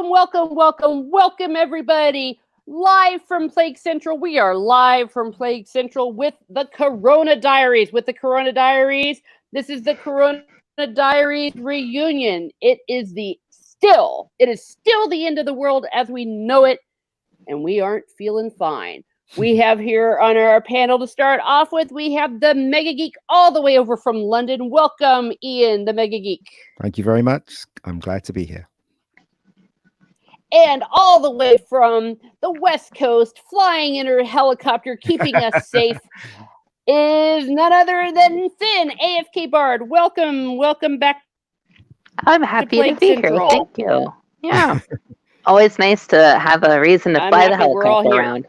Welcome, everybody. Live from Plague Central. We are live from Plague Central with the Corona Diaries. This is the Corona Diaries reunion. It is still the end of the world as we know it, and we aren't feeling fine. We have here on our panel to start off with, we have the Mega Geek all the way over from London. Welcome, Ian, the Mega Geek. Thank you very much. I'm glad to be here. And all the way from the West Coast, flying in her helicopter, keeping us safe, is none other than Finn, AFK Bard. Welcome back. I'm happy to be here. Thank you. Yeah. Always nice to have a reason to fly the helicopter around.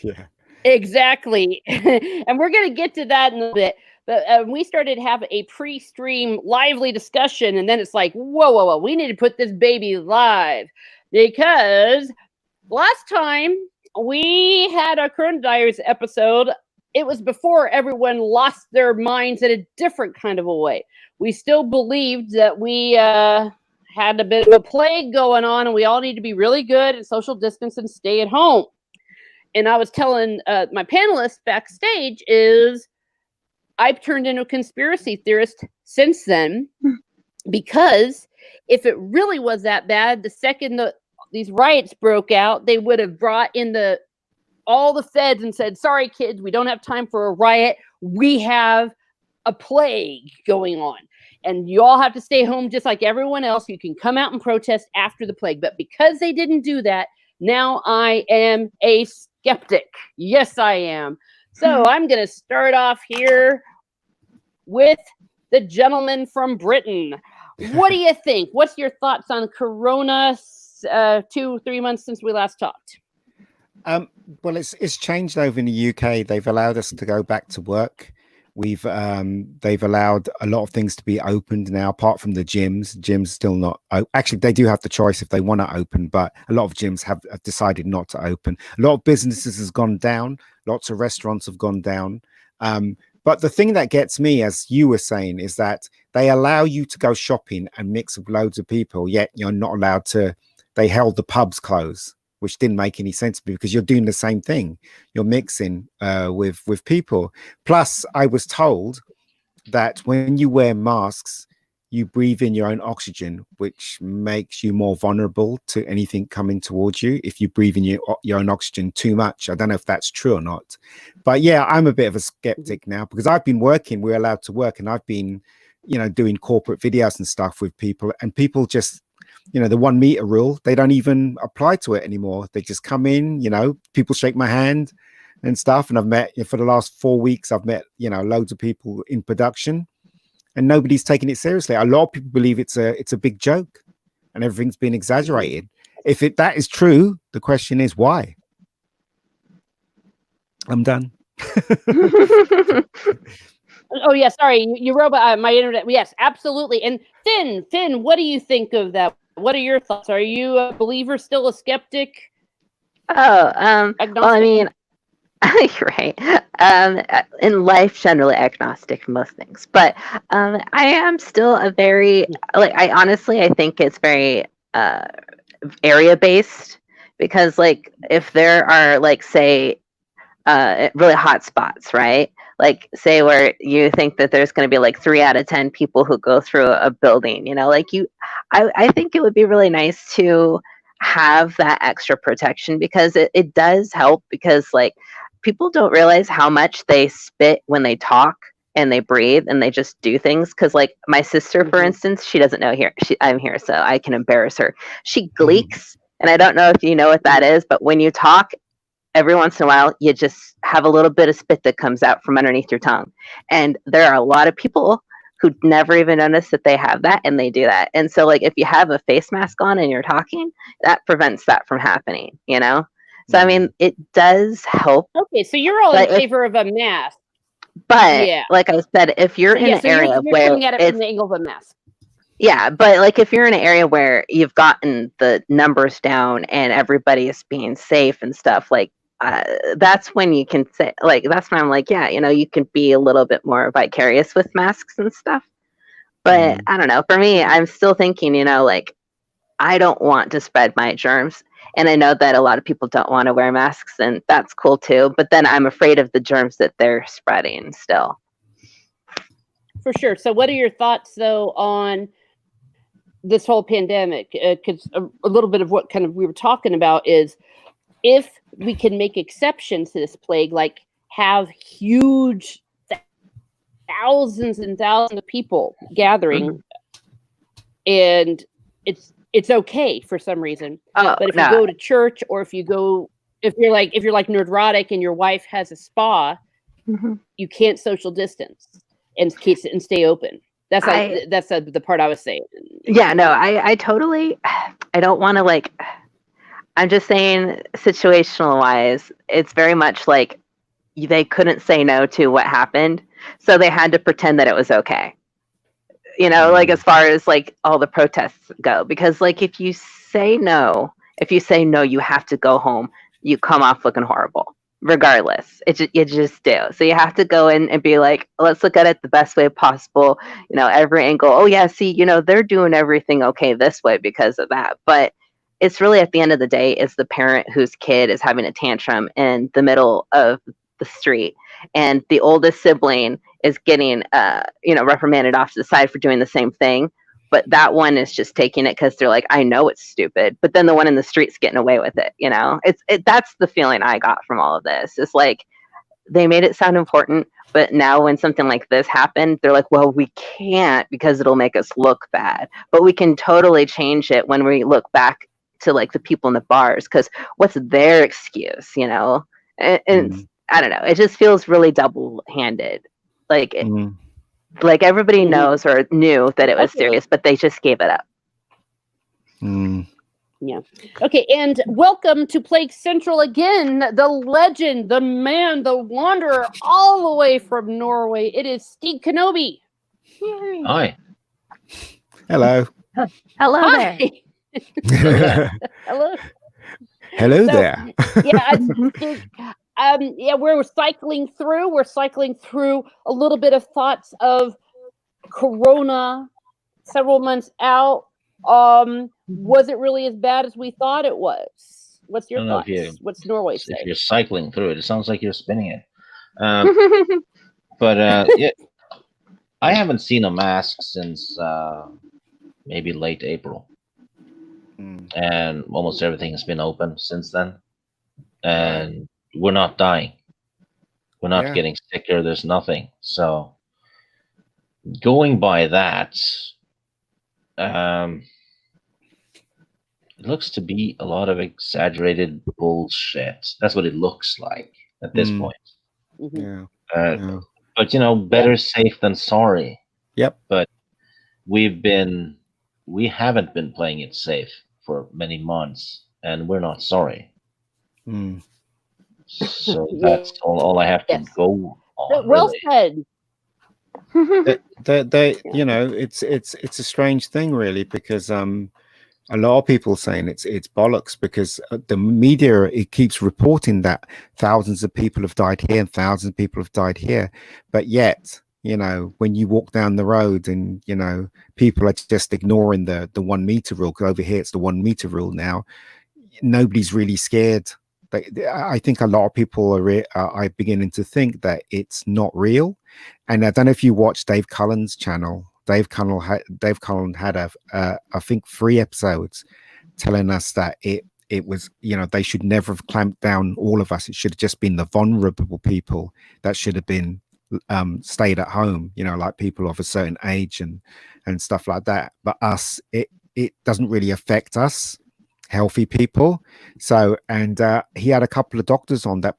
Yeah. Exactly. And we're going to get to that in a bit. But we started to have a pre-stream lively discussion, and then it's like, whoa, we need to put this baby live. Because last time we had a Corona Diaries episode, it was before everyone lost their minds in a different kind of a way. We still believed that we had a bit of a plague going on, and we all need to be really good and social distance and stay at home. And I was telling my panelists backstage is I've turned into a conspiracy theorist since then, because if it really was that bad, the second these riots broke out, they would have brought in all the feds and said, sorry, kids, we don't have time for a riot. We have a plague going on. And you all have to stay home just like everyone else. You can come out and protest after the plague. But because they didn't do that, now I am a skeptic. Yes, I am. So I'm going to start off here with the gentleman from Britain. What do you think? What's your thoughts on Corona 2-3 months since we last talked? Well, it's changed over in the UK. They've allowed us to go back to work. They've allowed a lot of things to be opened now, apart from the gyms. Gyms still not. Actually, they do have the choice if they want to open, but a lot of gyms have decided not to open. A lot of businesses has gone down. Lots of restaurants have gone down. But the thing that gets me, as you were saying, is that they allow you to go shopping and mix with loads of people, yet you're not allowed to. They held the pubs closed, which didn't make any sense to me, because you're doing the same thing. You're mixing with people. Plus, I was told that when you wear masks, you breathe in your own oxygen, which makes you more vulnerable to anything coming towards you if you breathe in your own oxygen too much. I don't know if that's true or not. But yeah, I'm a bit of a skeptic now, because I've been working. We're allowed to work, and I've been, doing corporate videos and stuff with people, and people just, the 1 meter rule, they don't even apply to it anymore. They just come in, people shake my hand and stuff. And I've met, for the last 4 weeks, I've met, loads of people in production, and nobody's taking it seriously. A lot of people believe it's a big joke and everything's been exaggerated. If that is true, the question is why? I'm done. Oh yeah, sorry, you robot. My internet. Yes, absolutely. And Finn, what do you think of that? What are your thoughts? Are you a believer, still a skeptic? Well, I mean, you're right. In life, generally agnostic to most things, but I am still a very I think it's very area based, because if there are say really hot spots, right? Say where you think that there's going to be 3 out of 10 people who go through a building, I think it would be really nice to have that extra protection, because it does help, because people don't realize how much they spit when they talk and they breathe and they just do things. Because my sister, for instance, she doesn't know I'm here, so I can embarrass her. She gleeks, and I don't know if you know what that is, but when you talk, every once in a while, you just have a little bit of spit that comes out from underneath your tongue. And there are a lot of people who never even notice that they have that, and they do that. And so if you have a face mask on and you're talking, that prevents that from happening, So, I mean, it does help. Okay, so you're all in favor of a mask. But, like I said, if you're in an area where you're coming at it from the angle of a mask. Yeah, but if you're in an area where you've gotten the numbers down and everybody is being safe and stuff, that's when you can say, that's when I'm yeah, you can be a little bit more vicarious with masks and stuff. But I don't know. For me, I'm still thinking, I don't want to spread my germs. And I know that a lot of people don't want to wear masks, and that's cool too. But then I'm afraid of the germs that they're spreading still. For sure. So what are your thoughts, though, on this whole pandemic? Because a little bit of what kind of we were talking about is if we can make exceptions to this plague, like have huge thousands and thousands of people gathering, and it's okay for some reason. But if you go to church, or if you're like neurotic and your wife has a spa, you can't social distance and stay open. That's the part I was saying. Yeah, no, I totally, I don't want to like, I'm just saying situational wise, it's very much like they couldn't say no to what happened. So they had to pretend that it was okay. You know, like as far as like all the protests go, because like if you say no, you have to go home, you come off looking horrible. Regardless, you just do. So you have to go in and be like, let's look at it the best way possible. You know, every angle. Oh yeah, see, you know, they're doing everything okay this way because of that. But it's really at the end of the day, it's the parent whose kid is having a tantrum in the middle of the street, and the oldest sibling is getting, reprimanded off to the side for doing the same thing. But that one is just taking it because they're like, I know it's stupid. But then the one in the street's getting away with it. You know, that's the feeling I got from all of this. It's like they made it sound important, but now when something like this happened, they're like, well, we can't because it'll make us look bad. But we can totally change it when we look back to like the people in the bars, because what's their excuse, you know? And I don't know. It just feels really double-handed. Like like everybody knows or knew that it was serious, but they just gave it up. Yeah. Okay, and welcome to Plague Central again, the legend, the man, the wanderer, all the way from Norway. It is Steve Kenobi. Hi. Hello. Hello Hi. there. Hello. Hello there. We're cycling through a little bit of thoughts of Corona several months out. Was it really as bad as we thought it was? What's your thoughts? What's Norway say? If you're cycling through it, it sounds like you're spinning it. But yeah, I haven't seen a mask since maybe late April. And almost everything has been open since then. And we're not dying. We're not getting sicker. There's nothing. So going by that, it looks to be a lot of exaggerated bullshit. That's what it looks like at this point. But you know, better safe than sorry. Yep. But we haven't been playing it safe for many months, and we're not sorry. So that's all I have to go on. Well really. said. You know, it's a strange thing, really, because a lot of people saying it's bollocks, because the media, it keeps reporting that thousands of people have died here and thousands of people have died here, but yet, you know, when you walk down the road and, you know, people are just ignoring the 1 meter rule, because over here it's the 1 meter rule now. Nobody's really scared. I think a lot of people are beginning to think that it's not real. And I don't know if you watch Dave Cullen's channel. Dave Cullen had I think 3 episodes telling us that it was, you know, they should never have clamped down all of us. It should have just been the vulnerable people that should have been stayed at home, you know, like people of a certain age and stuff like that. But us, it doesn't really affect us healthy people. So, and he had a couple of doctors on that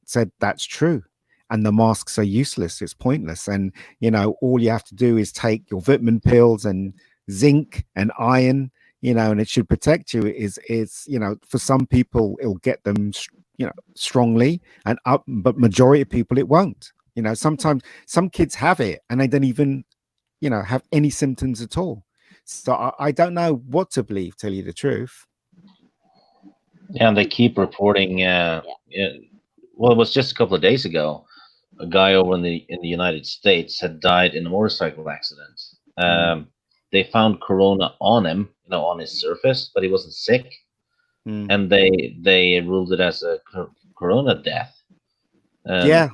said that's true, and the masks are useless, it's pointless, and you know, all you have to do is take your vitamin pills and zinc and iron, you know, and it should protect you. Is you know, for some people it'll get them, you know, strongly and up, but majority of people it won't. You know, sometimes some kids have it and they don't even, you know, have any symptoms at all. So I don't know what to believe, tell you the truth. Yeah, and they keep reporting. Well, it was just a couple of days ago. A guy over in the United States had died in a motorcycle accident. They found corona on him, on his surface, but he wasn't sick, Mm. and they ruled it as a corona death. Yeah.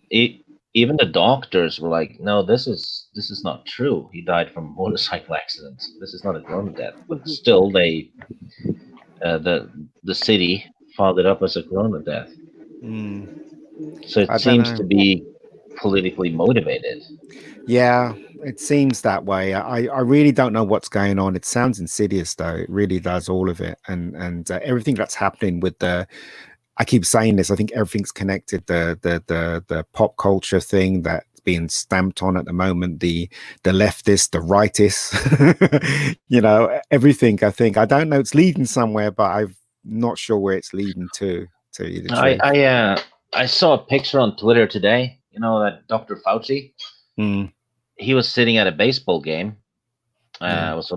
Even the doctors were like, "No, this is not true. He died from a motorcycle accident. This is not a corona death." But still, the city followed it up as a corona death. Mm. So it I don't seems know. to be politically motivated. Yeah, it seems that way. I really don't know what's going on. It sounds insidious, though. It really does, all of it, and everything that's happening with the. I keep saying this. I think everything's connected. The pop culture thing that's being stamped on at the moment. The leftist, the rightist. Everything. I think I don't know. It's leading somewhere, but I'm not sure where it's leading to. To tell you the truth. I saw a picture on Twitter today. You know that Dr. Fauci. Mm. He was sitting at a baseball game. Yeah. It was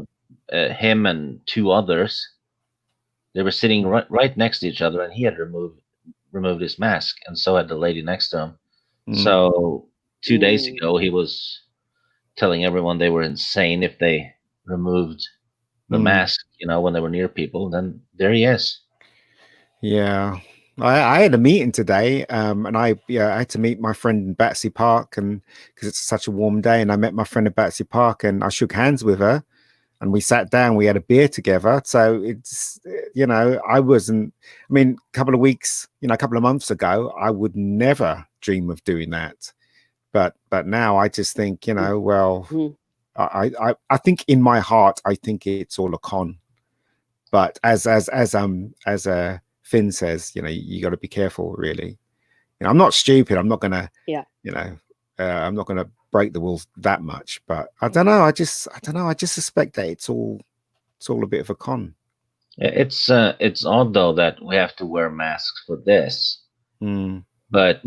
him and two others. They were sitting right next to each other, and he had removed his mask, and so had the lady next to him. Mm. So 2 days ago, he was telling everyone they were insane if they removed the mask, when they were near people. And then there he is. Yeah. I had a meeting today, and I had to meet my friend in Battersea Park, and because it's such a warm day, and I met my friend at Battersea Park, and I shook hands with her, and we sat down, we had a beer together. So it's, I wasn't. I mean, a couple of months ago, I would never dream of doing that, but now I just think, well, I think in my heart, I think it's all a con, but as Finn says, you got to be careful, really. I'm not stupid. I'm not gonna, I'm not gonna break the rules that much. But I don't know. I just suspect that it's all a bit of a con. It's odd though that we have to wear masks for this, but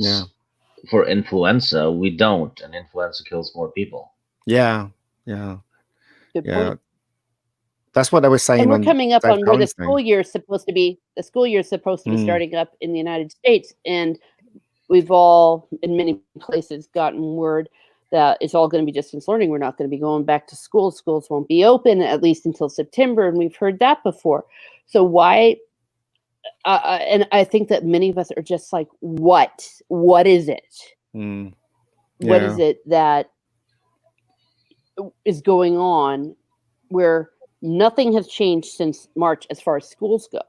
for influenza we don't, and influenza kills more people. Yeah. Good point. That's what I was saying. And we're coming up on where the school year is supposed to be. The school year is supposed to be starting up in the United States, and we've all, in many places, gotten word that it's all going to be distance learning. We're not going to be going back to school. Schools won't be open at least until September, and we've heard that before. So why? And I think that many of us are just like, what? What is it? What is it that is going on where nothing has changed since March as far as schools go?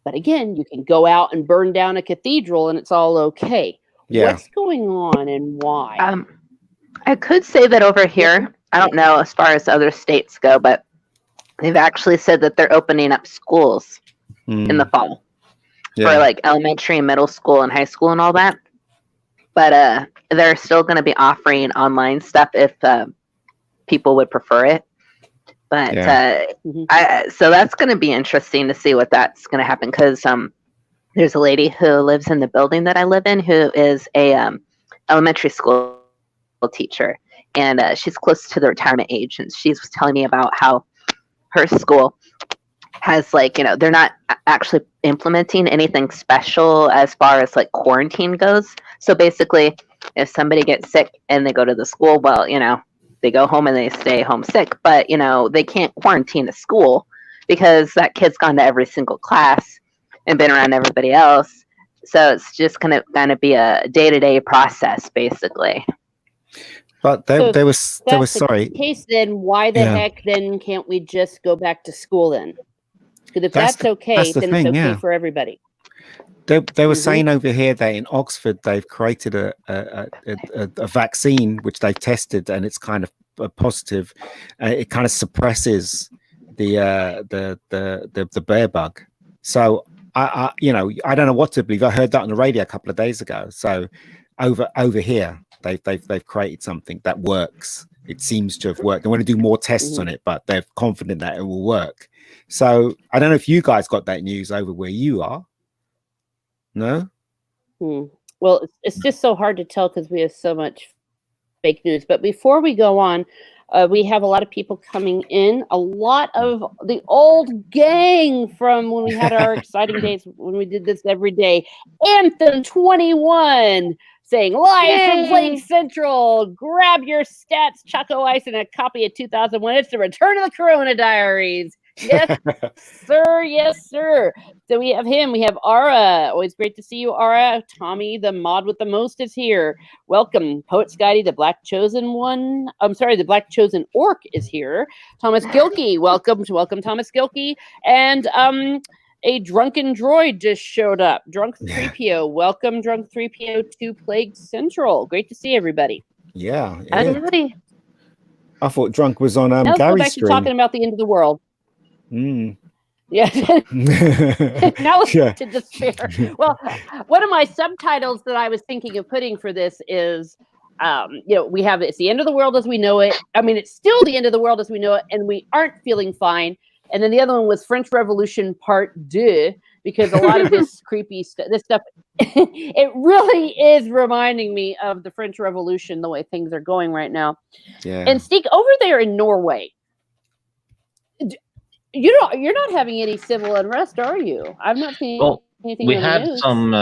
But again, you can go out and burn down a cathedral and it's all okay. What's going on and why? I could say that over here, I don't know as far as other states go, but they've actually said that they're opening up schools in the fall for like elementary and middle school and high school and all that. But they're still going to be offering online stuff if people would prefer it. But so that's going to be interesting to see what that's going to happen, because there's a lady who lives in the building that I live in who is a elementary school teacher, and she's close to the retirement age, and she was telling me about how her school has, like, they're not actually implementing anything special as far as like quarantine goes. So basically, if somebody gets sick and they go to the school, well, they go home and they stay home sick, but they can't quarantine the school because that kid's gone to every single class and been around everybody else. So it's just gonna be a day-to-day process, basically. But there was sorry. Case then, why the heck then can't we just go back to school then? Because if that's okay, then it's okay for everybody. They were saying over here that in Oxford they've created a vaccine which they've tested, and it's kind of positive. It kind of suppresses the bear bug. So I don't know what to believe. I heard that on the radio a couple of days ago. So over here they've created something that works. It seems to have worked. They want to do more tests on it, but they're confident that it will work. So I don't know if you guys got that news over where you are. No? Well, it's just so hard to tell because we have so much fake news. But before we go on, we have a lot of people coming in. A lot of the old gang from when we had our exciting days when we did this every day. Anthem 21 saying live from Yay. Plague Central. Grab your stats, Choco Ice, and a copy of 2001. It's the return of the Corona Diaries. Yes, sir. Yes, sir. So we have him. We have Ara. Always great to see you, Ara. Tommy, the mod with the most, is here. Welcome. Poet Scotty, the Black Chosen one. I'm sorry, the Black Chosen Orc is here. Thomas Gilkey. Welcome, Thomas Gilkey. And a drunken droid just showed up. Drunk 3PO. Welcome, Drunk 3PO to Plague Central. Great to see everybody. Yeah. Howdy. I thought Drunk was on Now let's go Gary's back stream. to talking about the end of the world. Mm. Yeah. Now let's Yeah. to despair. Well, one of my subtitles that I was thinking of putting for this is, we have it's the end of the world as we know it. I mean, it's still the end of the world as we know it, and we aren't feeling fine. And then the other one was French Revolution Part Deux, because a lot of this creepy stuff, it really is reminding me of the French Revolution, the way things are going right now. Yeah. And Stig, over there in Norway, you're not having any civil unrest, are you? I've not seen anything. We on the had news. some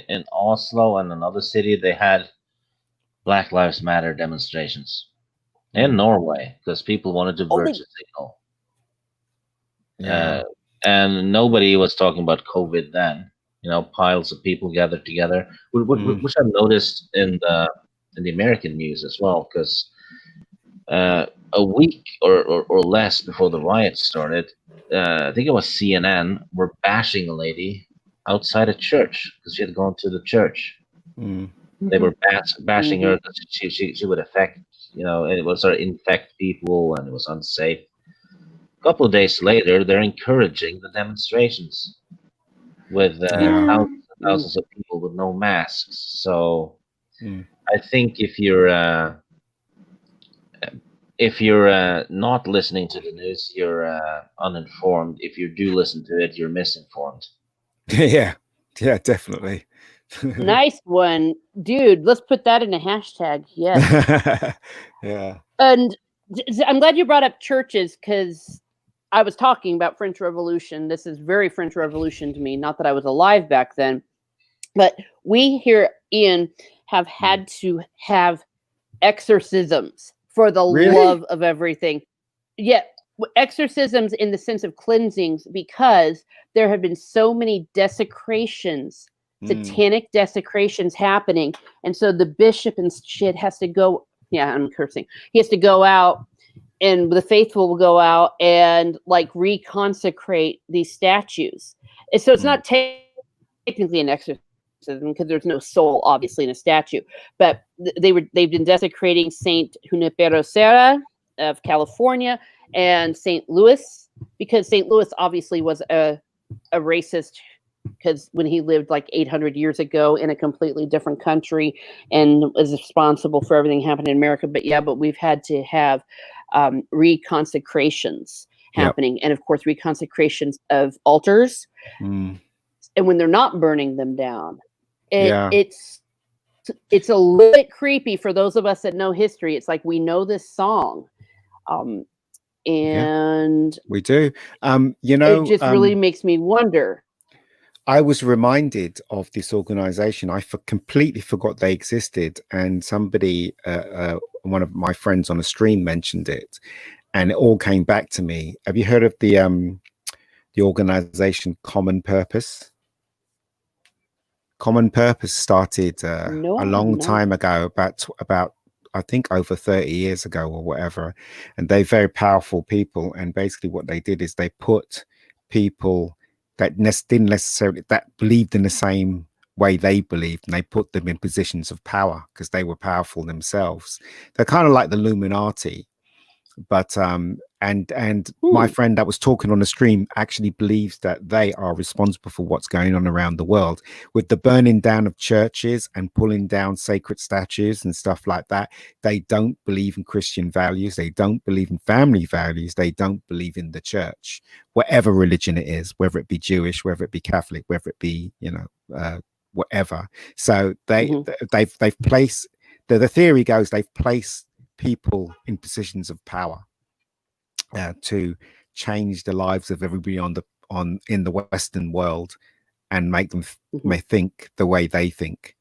in Oslo and another city. They had Black Lives Matter demonstrations in Norway because people wanted to virtue signal. Yeah. And nobody was talking about COVID then. Piles of people gathered together, which I've noticed in the American news as well, because a week or less before the riots started, I think it was CNN were bashing a lady outside a church because she had gone to the church. They were bashing her because she would affect, it would sort of infect people and it was unsafe. A couple of days later, they're encouraging the demonstrations with thousands of people with no masks. So I think if you're not listening to the news, you're uninformed. If you do listen to it, you're misinformed. Yeah, definitely. Nice one, dude. Let's put that in a hashtag. Yes. Yeah. And I'm glad you brought up churches, because I was talking about French Revolution. This is very French Revolution to me. Not that I was alive back then, but we here, Ian, have had to have exorcisms for the love of everything. Yeah, exorcisms in the sense of cleansings, because there have been so many desecrations, satanic desecrations happening. And so the bishop and shit has to go. Yeah, I'm cursing. He has to go out, and the faithful will go out and reconsecrate these statues. And so it's not technically an exorcism, because there's no soul obviously in a statue, but they've been desecrating Saint Junipero Serra of California and Saint Louis, because Saint Louis obviously was a racist, because when he lived 800 years ago in a completely different country and was responsible for everything happening in America. But we've had to have reconsecrations happening, and of course reconsecrations of altars, and when they're not burning them down. It's a little bit creepy for those of us that know history. It's like we know this song, and we do. It just really makes me wonder. I was reminded of this organization. I completely forgot they existed, and somebody, one of my friends on a stream, mentioned it, and it all came back to me. Have you heard of the organization Common Purpose? Common Purpose started a long time ago, about I think over 30 years ago or whatever, and they're very powerful people. And basically what they did is they put people that didn't necessarily that believed in the same way they believed, and they put them in positions of power because they were powerful themselves. They're kind of like the Illuminati, but and my friend that was talking on the stream actually believes that they are responsible for what's going on around the world with the burning down of churches and pulling down sacred statues and stuff like that. They don't believe in Christian values. They don't believe in family values. They don't believe in the church, whatever religion it is, whether it be Jewish, whether it be Catholic, whether it be, whatever. So they've placed, the theory goes, they've placed people in positions of power to change the lives of everybody in the Western world and make them may think the way they think.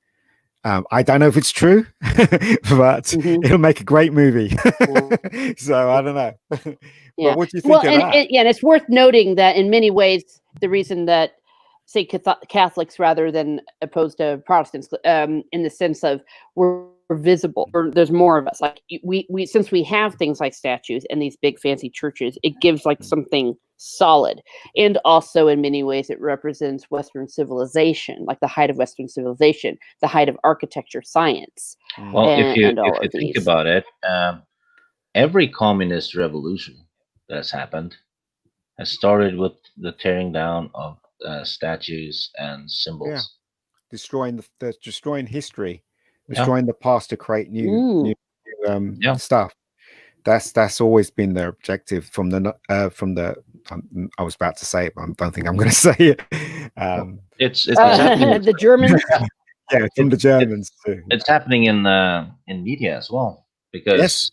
I don't know if it's true, but it'll make a great movie. So I don't know. But what do you think of that? And it's worth noting that in many ways, the reason that say Catholics rather than opposed to Protestants, in the sense of we're visible, or there's more of us. Like we since we have things like statues and these big fancy churches, it gives like something solid. And also in many ways it represents Western civilization, like the height of Western civilization, the height of architecture, science. Well, if you think about it, every communist revolution that's happened has started with the tearing down of statues and symbols, destroying destroying history, destroying the past to create new stuff. That's always been their objective from the I was about to say it, but I don't think I'm going to say it. It's the Germans. Yeah, from the Germans too. It's happening in media as well, because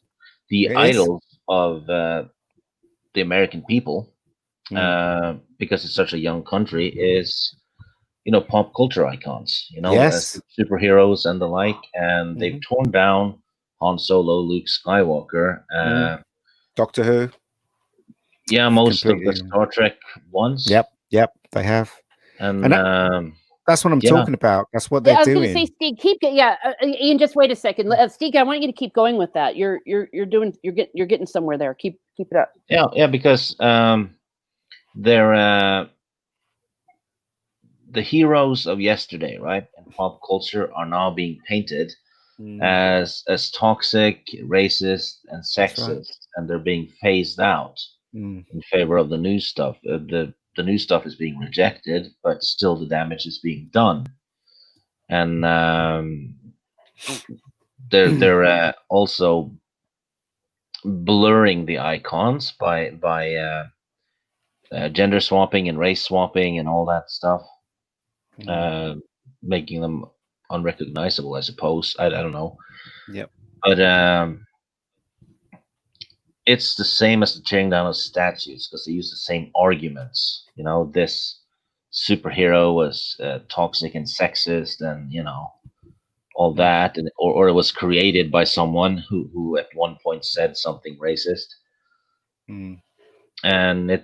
the idols of the American people, because it's such a young country, is pop culture icons, superheroes and the like, and they've torn down Han Solo, Luke Skywalker, Doctor Who. Yeah, most of the Star Trek ones. Yep, they have. And that's what I'm talking about. That's what they're doing. I was going to say, Steve, Ian, just wait a second. Steve, I want you to keep going with that. You're getting somewhere there. Keep it up. Yeah, because they're the heroes of yesterday, right? And pop culture are now being painted as toxic, racist, and sexist, and they're being phased out in favor of the new stuff. The new stuff is being rejected, but still the damage is being done. And they're also blurring the icons by gender swapping and race swapping and all that stuff, making them unrecognizable, I suppose. I don't know. Yep. But it's the same as the tearing down of statues, because they use the same arguments. This superhero was toxic and sexist, and all that, and or it was created by someone who at one point said something racist. And I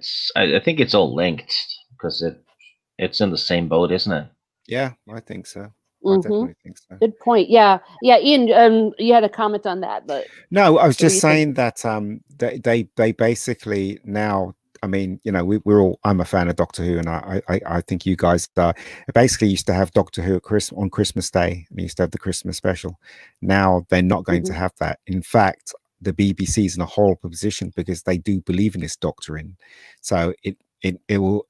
think it's all linked, because it's in the same boat, isn't it? Yeah, I think so. I definitely think so. Good point. Yeah. Ian, you had a comment on that, but no, I was just saying that they basically now. I mean, we're all. I'm a fan of Doctor Who, and I think you guys are. Basically, used to have Doctor Who on Christmas Day, and used to have the Christmas special. Now they're not going to have that. In fact, the BBC is in a horrible position because they do believe in this doctrine. So it will.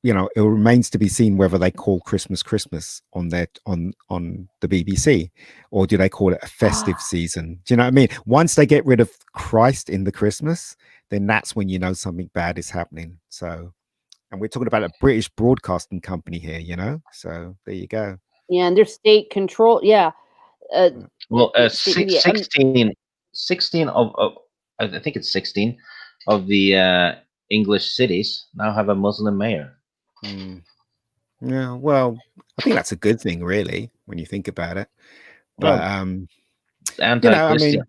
It remains to be seen whether they call Christmas on the BBC, or do they call it a festive season? Do you know what I mean? Once they get rid of Christ in the Christmas, then that's when something bad is happening. So, and we're talking about a British broadcasting company here, so there you go. Yeah, and their state control. Yeah. Well, 16 of I think it's 16 of the English cities now have a Muslim mayor. Yeah, well, I think that's a good thing, really, when you think about it. But anti-Christian,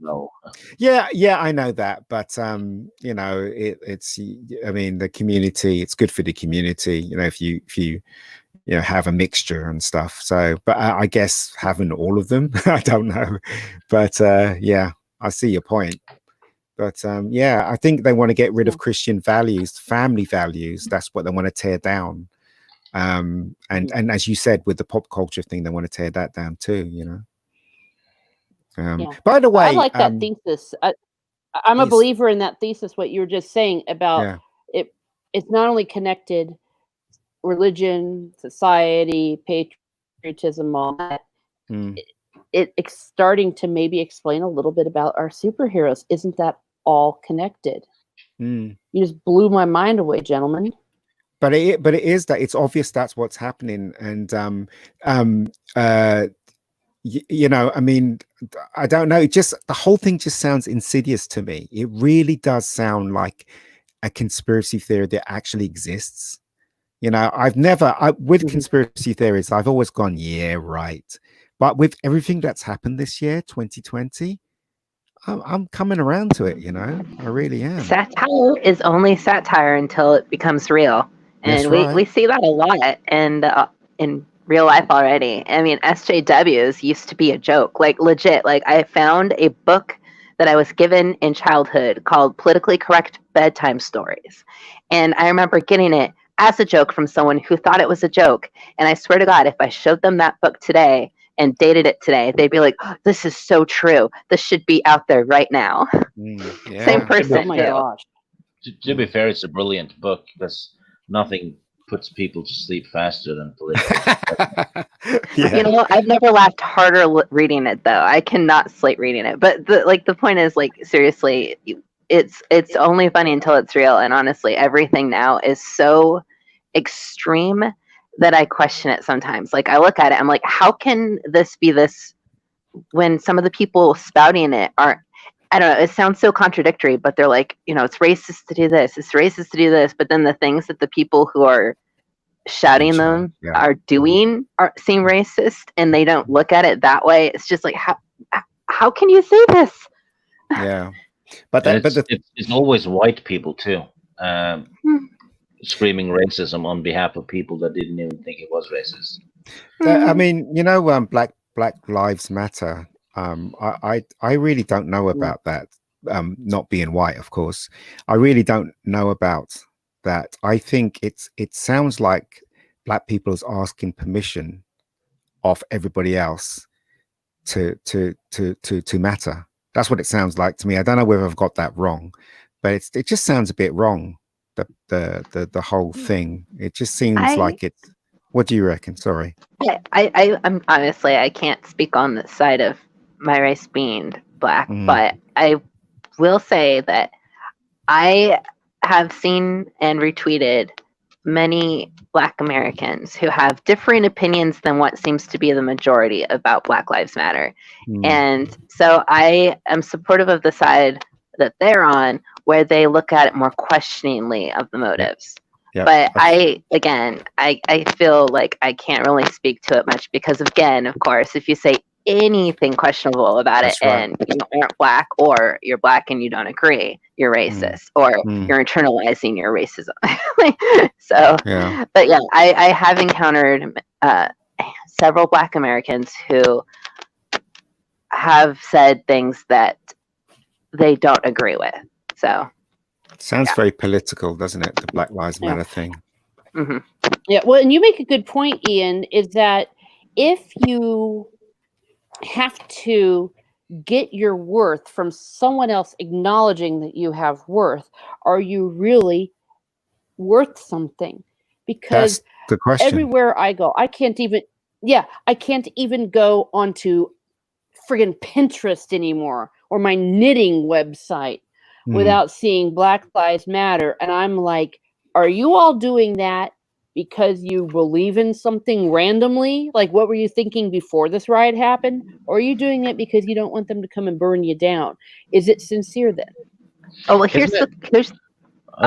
yeah, I know that, but it's. I mean, the community. It's good for the community, if you have a mixture and stuff. So, but I guess having all of them, I don't know, but yeah, I see your point. But I think they want to get rid of Christian values, family values. That's what they want to tear down. And as you said, with the pop culture thing, they want to tear that down too. By the way, I like that thesis. I'm a believer in that thesis. What you were just saying about it. It's not only connected religion, society, patriotism, all that. It's starting to maybe explain a little bit about our superheroes. Isn't that all connected? You just blew my mind away, gentlemen. But it is that it's obvious that's what's happening, and I mean, I don't know. The whole thing just sounds insidious to me. It really does sound like a conspiracy theory that actually exists. I've never with conspiracy theories, I've always gone, yeah, right. But with everything that's happened this year, 2020, I'm coming around to it. I really am. Satire is only satire until it becomes real, That's and right. we see that a lot, and in real life already. I mean, SJWs used to be a joke, like legit. Like I found a book that I was given in childhood called Politically Correct Bedtime Stories, and I remember getting it as a joke from someone who thought it was a joke. And I swear to God, if I showed them that book today and dated it today, they'd be like, oh, "This is so true. This should be out there right now." Yeah. Same Oh person my too. gosh. To be fair, it's a brilliant book because nothing puts people to sleep faster than political. You know, I've never laughed harder reading it though. I cannot sleep reading it. But the point is, like, seriously, it's only funny until it's real. And honestly, everything now is so extreme that I question it sometimes. Like I look at it, I'm like, how can this be this when some of the people spouting it aren't? I don't know. It sounds so contradictory, but they're like, it's racist to do this. It's racist to do this. But then the things that the people who are shouting them are doing seem racist, and they don't look at it that way. It's just like, how can you say this? Yeah, but it's always white people too, screaming racism on behalf of people that didn't even think it was racist. I mean, Black Lives Matter. I really don't know about that. Not being white, of course, I really don't know about that. I think it sounds like Black people is asking permission of everybody else to matter. That's what it sounds like to me. I don't know whether I've got that wrong, but it just sounds a bit wrong. The whole thing. It just seems like it's. What do you reckon? Sorry. I'm honestly, I can't speak on the side of my race being Black, but I will say that I have seen and retweeted many Black Americans who have differing opinions than what seems to be the majority about Black Lives Matter. And so I am supportive of the side that they're on, where they look at it more questioningly of the motives. Yep. But I feel like I can't really speak to it much because, again, of course, if you say anything questionable about it and you aren't Black, or you're Black and you don't agree, you're racist, or you're internalizing your racism. So, but yeah, I have encountered several Black Americans who have said things that they don't agree with. So. Sounds very political, doesn't it? The Black Lives Matter thing. Mm-hmm. Yeah, well, and you make a good point, Ian, is that if you have to get your worth from someone else acknowledging that you have worth, are you really worth something? Because that's the question. Everywhere I go, I can't even go onto friggin' Pinterest anymore or my knitting website without seeing Black Lives Matter. And I'm like, are you all doing that because you believe in something randomly? Like, what were you thinking before this riot happened? Or are you doing it because you don't want them to come and burn you down? Is it sincere then? Oh, well,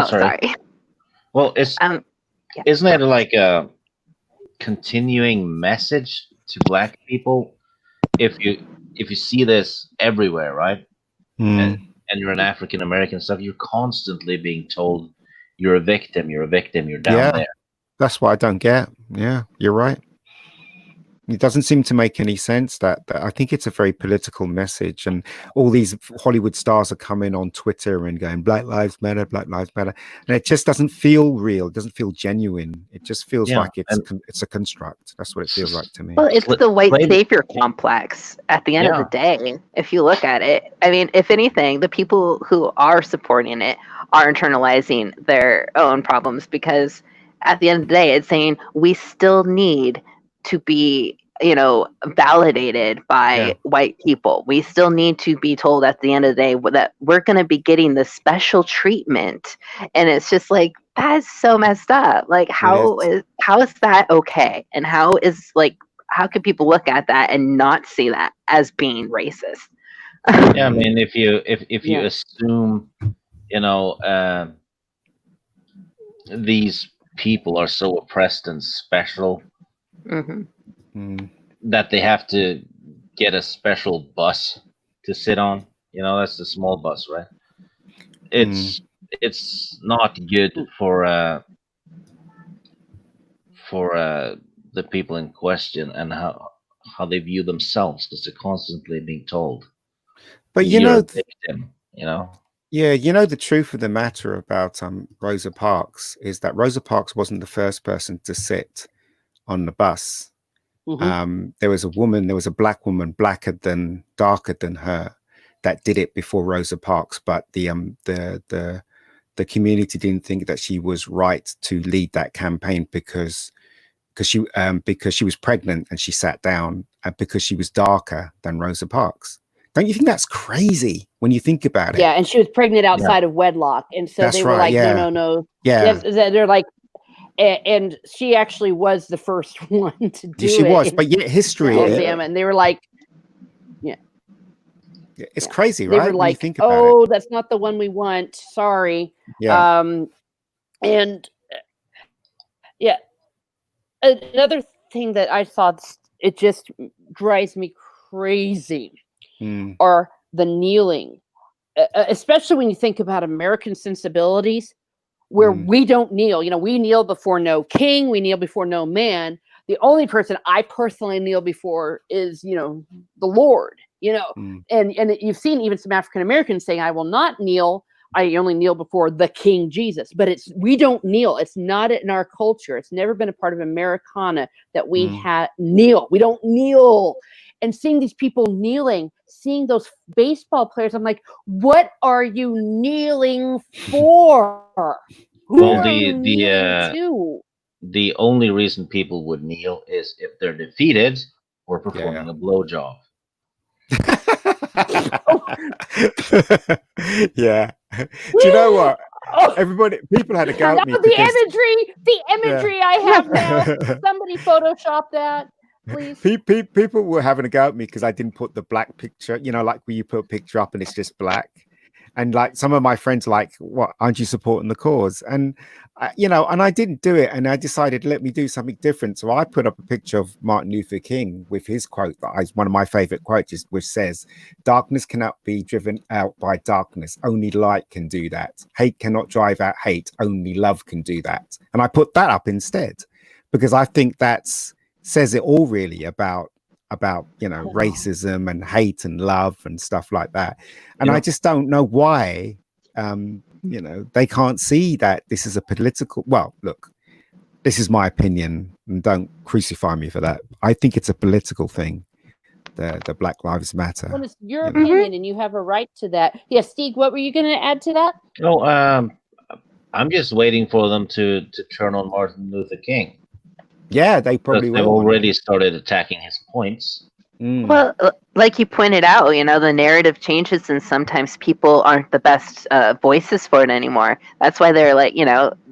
sorry. Well, isn't it like a continuing message to Black people? If you see this everywhere, right? And you're an African American stuff, you're constantly being told you're a victim, you're down there. That's what I don't get. Yeah, you're right. It doesn't seem to make any sense. That I think it's a very political message, and all these Hollywood stars are coming on Twitter and going Black Lives Matter, Black Lives Matter, and it just doesn't feel real. It doesn't feel genuine. It just feels like it's a construct. That's what it feels like to me. Well, it's the white savior complex at the end of the day. If you look at it, I mean, if anything, the people who are supporting it are internalizing their own problems, because at the end of the day, it's saying we still need to be, validated by white people. We still need to be told at the end of the day that we're going to be getting the special treatment. And it's just like, that's so messed up. Like, how is that okay? And how could people look at that and not see that as being racist? Yeah, I mean, if you assume, these people are so oppressed and special, that they have to get a special bus to sit on. That's the small bus, right? It's not good for the people in question and how they view themselves, because they're constantly being told, But you're a victim. Yeah, the truth of the matter about Rosa Parks is that Rosa Parks wasn't the first person to sit on the bus. There was a black woman, darker than her, that did it before Rosa Parks, but the community didn't think that she was right to lead that campaign because she was pregnant and she sat down, and because she was darker than Rosa Parks. Don't you think that's crazy when you think about it? Yeah, and she was pregnant outside of wedlock, and so they were like, no. Yeah, they're like, and she actually was the first one to do it. She was, but yet history, Alabama, and they were like, it's crazy, right? They were when like, you think about it. That's not the one we want. Sorry. Yeah. Another thing that I saw, it just drives me crazy, are the kneeling, especially when you think about American sensibilities, where we don't kneel. We kneel before no king, we kneel before no man. The only person I personally kneel before is, the Lord. And you've seen even some African Americans saying, "I will not kneel. I only kneel before the King Jesus." But we don't kneel. It's not in our culture. It's never been a part of Americana that we kneel. We don't kneel. And seeing these people kneeling, seeing those baseball players, I'm like, what are you kneeling for? The only reason people would kneel is if they're defeated or performing a blowjob. Yeah. Do you know what? People had a go at me. The imagery I have now. Somebody Photoshop that, please. People were having a go at me because I didn't put the black picture, like where you put a picture up and it's just black. And like some of my friends are like, "What, aren't you supporting the cause?" And and I didn't do it, and I decided, let me do something different. So I put up a picture of Martin Luther King with his quote that is one of my favorite quotes, which says, "Darkness cannot be driven out by darkness. Only light can do that. Hate cannot drive out hate. Only love can do that." And I put that up instead because I think says it all really about racism and hate and love and stuff like that. And I just don't know why they can't see that this is a political. Well, look, this is my opinion, and don't crucify me for that. I think it's a political thing, the Black Lives Matter. Well, it's your opinion, and you have a right to that. Yes, Steve, what were you going to add to that? No, I'm just waiting for them to turn on Martin Luther King. Yeah, they probably will. They've already started attacking his points. Well, like you pointed out, the narrative changes, and sometimes people aren't the best voices for it anymore. That's why they're like,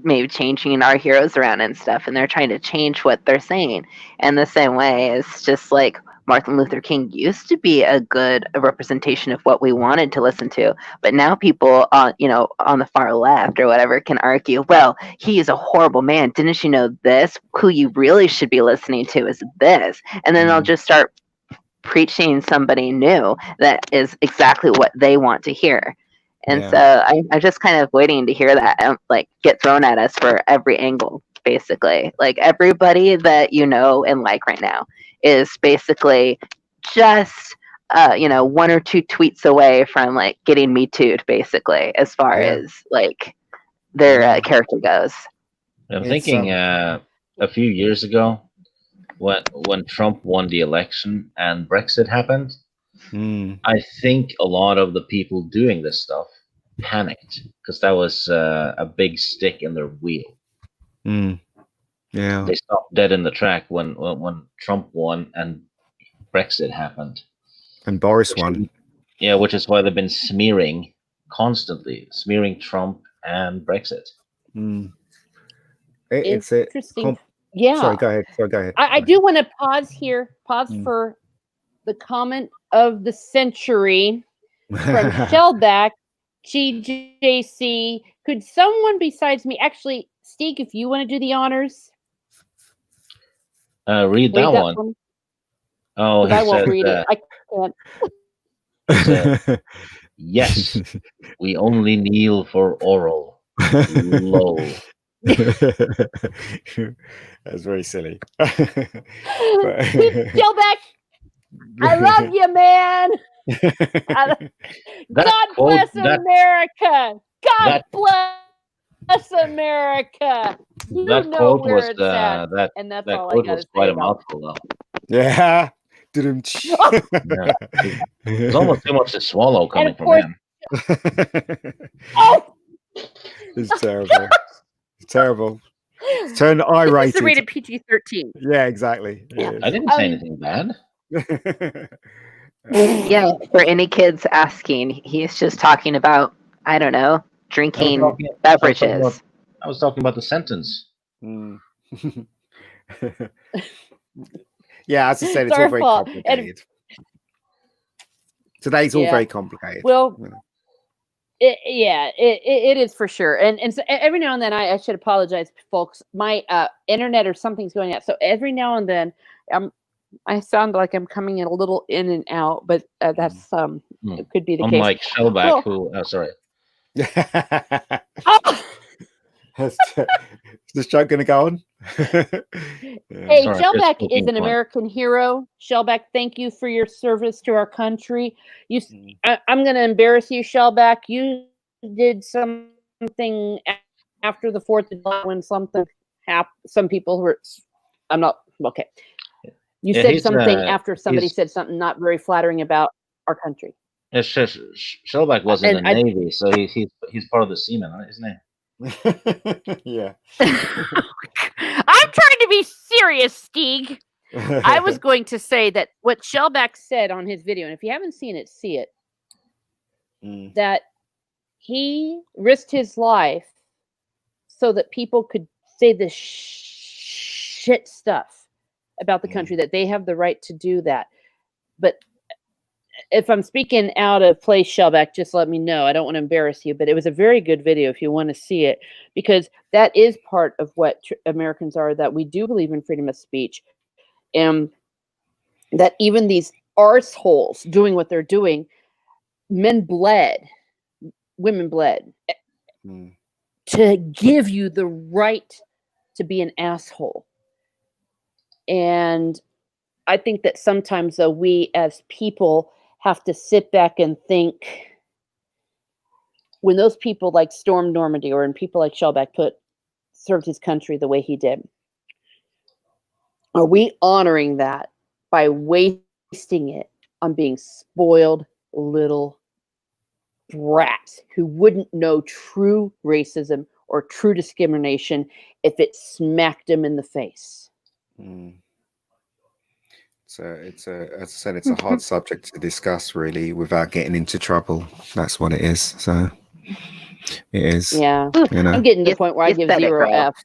maybe changing our heroes around and stuff, and they're trying to change what they're saying. And the same way, it's just like Martin Luther King used to be a good representation of what we wanted to listen to, but now people on the far left or whatever can argue, well, he is a horrible man. Didn't you know this? Who you really should be listening to is this. And then they'll just start preaching somebody new that is exactly what they want to hear. And so I'm just kind of waiting to hear that get thrown at us for every angle, basically. Like everybody that and like right now is basically just one or two tweets away from getting Me Too'd, basically, as far as their character goes. I'm thinking a few years ago when Trump won the election and Brexit happened, I think a lot of the people doing this stuff panicked because that was a big stick in their wheel. Yeah, they stopped dead in the track when Trump won and Brexit happened, and Boris won. Yeah, which is why they've been smearing Trump and Brexit. It's interesting. Yeah. Sorry, go ahead. I do want to pause here. For the comment of the century from Shellback GJC. Could someone besides me, actually, Steve, if you want to do the honors, read that one. Oh, I won't said, read it. I can't. said, yes, we only kneel for oral. Lol. That's very silly. Shellback, I love you, man. God bless America. God bless America. You know quote where was it's at. And that's all I got to say quite a about mouthful, though. Yeah. Yeah. There's almost too much to swallow coming from course, him. Oh! It's terrible. It's terrible. Turn I-rated. It's rated PG-13. Yeah, exactly. Yeah. I didn't say anything bad. Yeah, for any kids asking, he's just talking about, I don't know, drinking beverages. I was talking about the sentence. Yeah, as I said, it's all very complicated. Today's all very complicated. Well, it is for sure. And so every now and then, I should apologize, folks. My internet or something's going out. So every now and then, I sound like I'm coming a little in and out, but that's it could be the case. Unlike Shellback, sorry. Is this joke going to go on? Hey, sorry, Shellback is an American hero. Shellback, thank you for your service to our country. I'm going to embarrass you, Shellback. You did something after the 4th of July when something happened. Some people were. I'm not okay. You said something after somebody said something not very flattering about our country. It's just Shellback was in the Navy, so he's part of the seamen, isn't he? Yeah. I'm trying to be serious, Stieg. I was going to say that what Shellback said on his video, and if you haven't seen it, see it, that he risked his life so that people could say the shit stuff about the country, that they have the right to do that. But if I'm speaking out of place, Shellback, just let me know. I don't want to embarrass you, but it was a very good video if you want to see it, because that is part of what Americans are, that we do believe in freedom of speech, and that even these arseholes doing what they're doing, men bled, women bled to give you the right to be an asshole. And I think that sometimes, though, we as people have to sit back and think, when those people like stormed Normandy, or when people like Shellback served his country the way he did, are we honoring that by wasting it on being spoiled little brats who wouldn't know true racism or true discrimination if it smacked them in the face? So as I said, it's a hard subject to discuss, really, without getting into trouble. That's what it is. So it is. Yeah. You know? I'm getting to the point where I give 0 F's.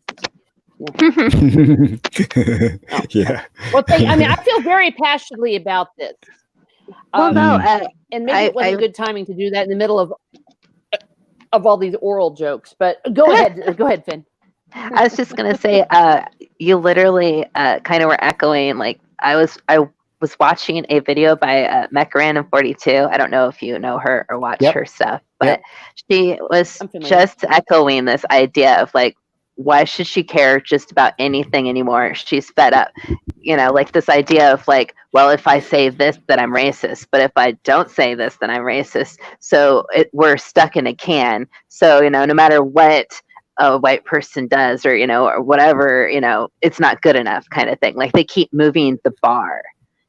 Yeah. Well, I feel very passionately about this. And maybe it wasn't good timing to do that in the middle of all these oral jokes. But go ahead, Finn. I was just gonna say, you literally kind of were echoing. Like I was watching a video by Macarena 42. I don't know if you know her or watch her stuff, but she was just echoing this idea of like, why should she care just about anything anymore? She's fed up. You know, like this idea of like, well, if I say this, then I'm racist. But if I don't say this, then I'm racist. So we're stuck in a can. So, you know, no matter what a white person does, or, you know, or whatever, you know, it's not good enough kind of thing. Like they keep moving the bar,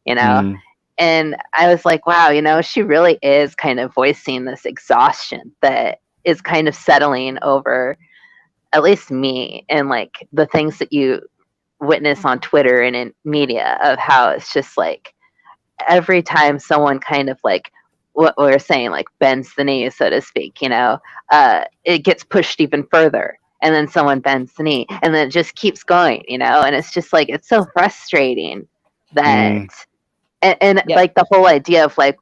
you know? And I was like, wow, you know, she really is kind of voicing this exhaustion that is kind of settling over at least me, and like the things that you witness on Twitter and in media, of how it's just like every time someone kind of like what we're saying, like bends the knee, so to speak, you know, it gets pushed even further, and then someone bends the knee, and then it just keeps going, you know, and it's just like, it's so frustrating that, and like the whole idea of like,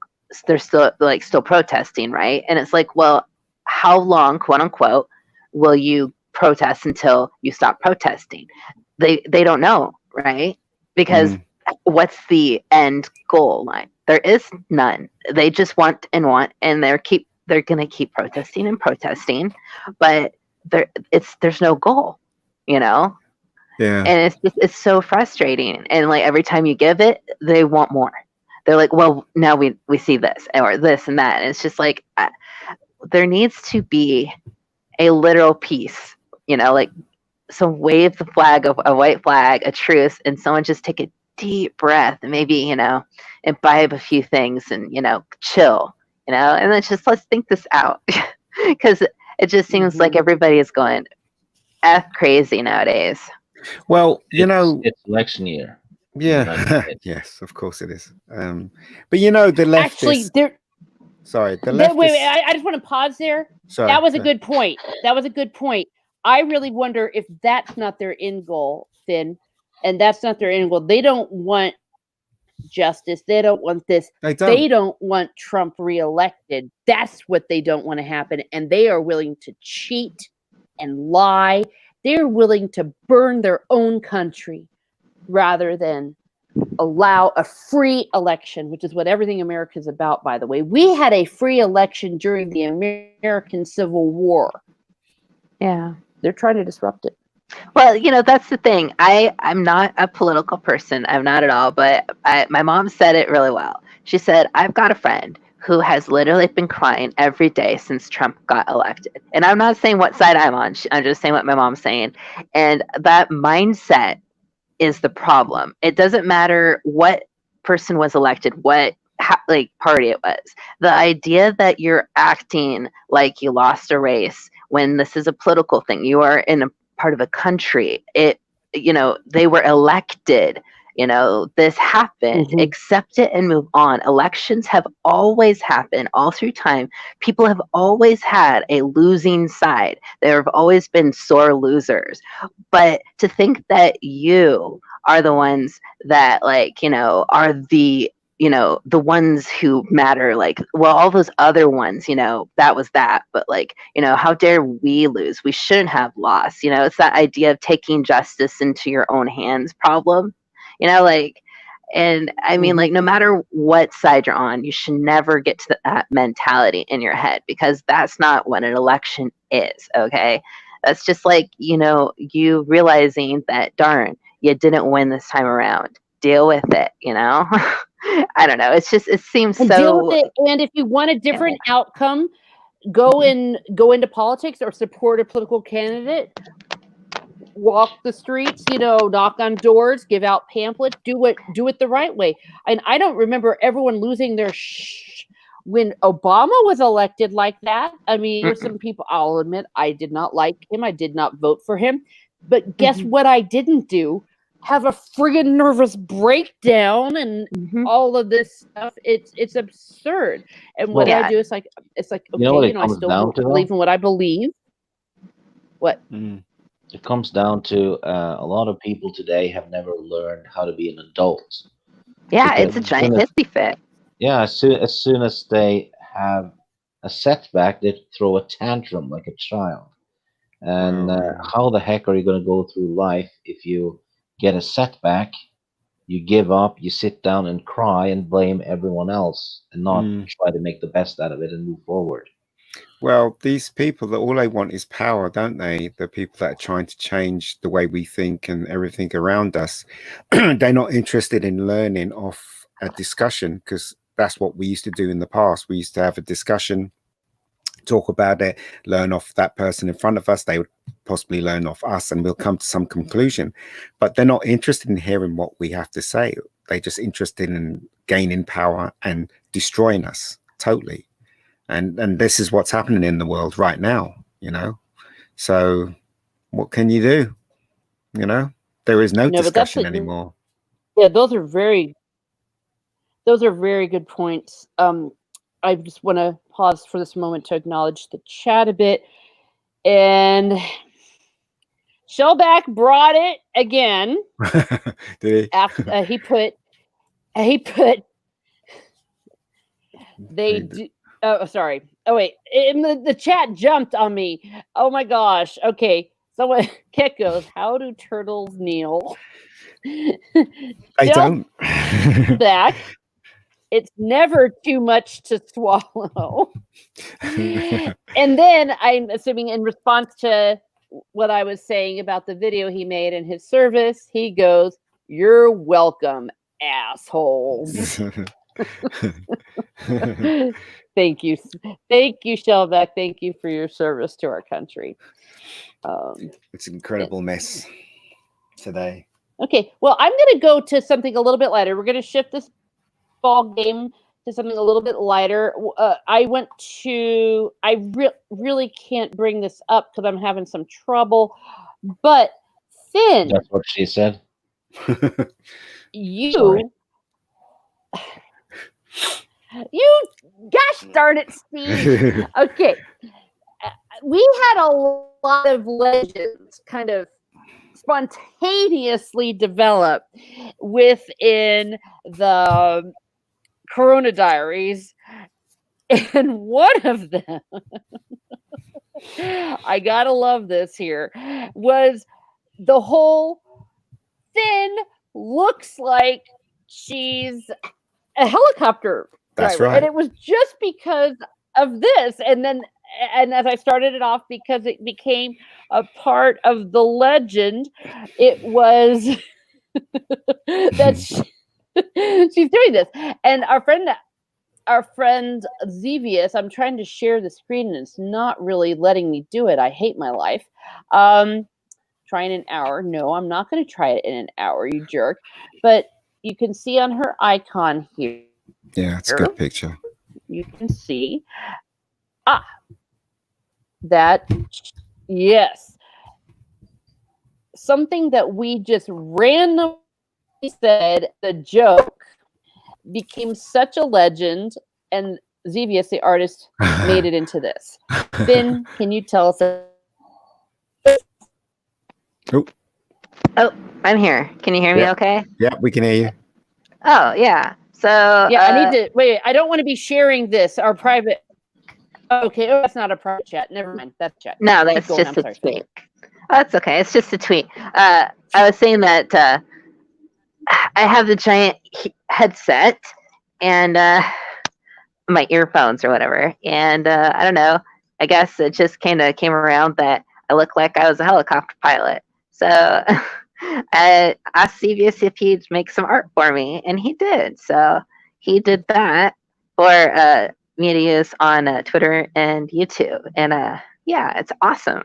they're still protesting, right? And it's like, well, how long, quote unquote, will you protest until you stop protesting? They don't know, right? Because what's the end goal line? There is none. They just want, and they're gonna keep protesting and protesting, but there's no goal, you know. Yeah. And it's so frustrating. And like every time you give it, they want more. They're like, well, now we see this or this and that. And it's just like there needs to be a literal peace, you know, like some wave the flag of a white flag, a truce, and someone just take a deep breath and maybe, you know, imbibe a few things and, you know, chill, you know, and then just let's think this out. Because it just seems like everybody is going F crazy nowadays. Well, you know, it's election year. Yeah. Yes, of course it is. But you know, the left actually there. Sorry, the left. Wait, I just want to pause there. Sorry, that was a good point. That was a good point. I really wonder if that's not their end goal, Finn, and that's not their end goal. They don't want justice. They don't want this. They don't want Trump reelected. That's what they don't want to happen. And they are willing to cheat and lie. They're willing to burn their own country rather than allow a free election, which is what everything America is about, by the way. We had a free election during the American Civil War. Yeah. They're trying to disrupt it. Well, you know, that's the thing. I'm not a political person. I'm not at all. But my mom said it really well. She said, I've got a friend who has literally been crying every day since Trump got elected. And I'm not saying what side I'm on. I'm just saying what my mom's saying. And that mindset is the problem. It doesn't matter what person was elected, what like party it was. The idea that you're acting like you lost a race when this is a political thing, you are in a part of a country. It, you know, they were elected. You know, this happened. Accept it and move on. Elections have always happened all through time. People have always had a losing side. There have always been sore losers. But to think that you are the ones that, like, you know, are the, you know, the ones who matter, like, well, all those other ones, you know, that was that. But like, you know, how dare we lose? We shouldn't have lost. You know, it's that idea of taking justice into your own hands problem. You know, like, and I mean, like, no matter what side you're on, you should never get to that mentality in your head, because that's not what an election is. Okay. That's just like, you know, you realizing that, darn, you didn't win this time around. Deal with it, you know? I don't know. It's just, it seems so. Deal with it. And if you want a different outcome, go into politics or support a political candidate. Walk the streets, you know, knock on doors, give out pamphlets, do it the right way. And I don't remember everyone losing their when Obama was elected like that. I mean, there's some people, I'll admit, I did not like him. I did not vote for him. But guess what I didn't do? Have a friggin' nervous breakdown and all of this stuff. It's absurd. And what I do is like, it's like, okay, you know, I still believe in what I believe. What? It comes down to a lot of people today have never learned how to be an adult. Yeah, it's a giant hissy fit. Yeah, as soon as they have a setback, they throw a tantrum like a child. And how the heck are you going to go through life if you get a setback, you give up, you sit down and cry and blame everyone else and not try to make the best out of it and move forward? Well, these people, that all they want is power, don't they? The people that are trying to change the way we think and everything around us, they're not interested in learning off a discussion, because that's what we used to do in the past. We used to have a discussion, talk about it, learn off that person in front of us. They would possibly learn off us, and we'll come to some conclusion. But they're not interested in hearing what we have to say. They're just interested in gaining power and destroying us totally. And this is what's happening in the world right now, you know. So what can you do? You know, there is no discussion anymore. Yeah, those are very good points. I just want to pause for this moment to acknowledge the chat a bit. And Shellback brought it again. Did he? After, he put they do. Oh, sorry. Oh, wait. The chat jumped on me. Oh, my gosh. Okay. Someone, Kit goes, how do turtles kneel? They don't. Back. It's never too much to swallow. And then I'm assuming in response to what I was saying about the video he made in his service, he goes, "You're welcome, assholes." Thank you, Shellback. Thank you for your service to our country. It's an incredible mess today. Okay, well, I'm going to go to something a little bit lighter. We're going to shift this ball game to something a little bit lighter. I really can't bring this up because I'm having some trouble. But Finn, that's what she said. You, gosh darn it, Steve. Okay, we had a lot of legends kind of spontaneously develop within the Corona Diaries, and one of them, I gotta love this here, was the whole Finn looks like she's a helicopter driver. That's right. And it was just because of this, and as I started it off, because it became a part of the legend, it was that she's doing this. And our friend Zevius, I'm trying to share the screen and it's not really letting me do it. I hate my life. Try in an hour. No, I'm not going to try it in an hour, you jerk. But you can see on her icon here. Yeah, it's a good picture. You can see. That, yes. Something that we just randomly said, the joke, became such a legend, and Zevius, the artist, made it into this. Finn, can you tell us? Oh, I'm here. Can you hear me okay? Yeah, we can hear you. Oh, yeah. So yeah, I need to wait. I don't want to be sharing this. Our private. Okay, that's not a private chat. Never mind. That's chat. No, that's just a tweet. Oh, that's okay. It's just a tweet. I was saying that I have the giant headset and my earphones or whatever, and I don't know. I guess it just kind of came around that I looked like I was a helicopter pilot. So I asked Zevius if he'd make some art for me, and he did. So he did that for me to use on Twitter and YouTube. And yeah, it's awesome.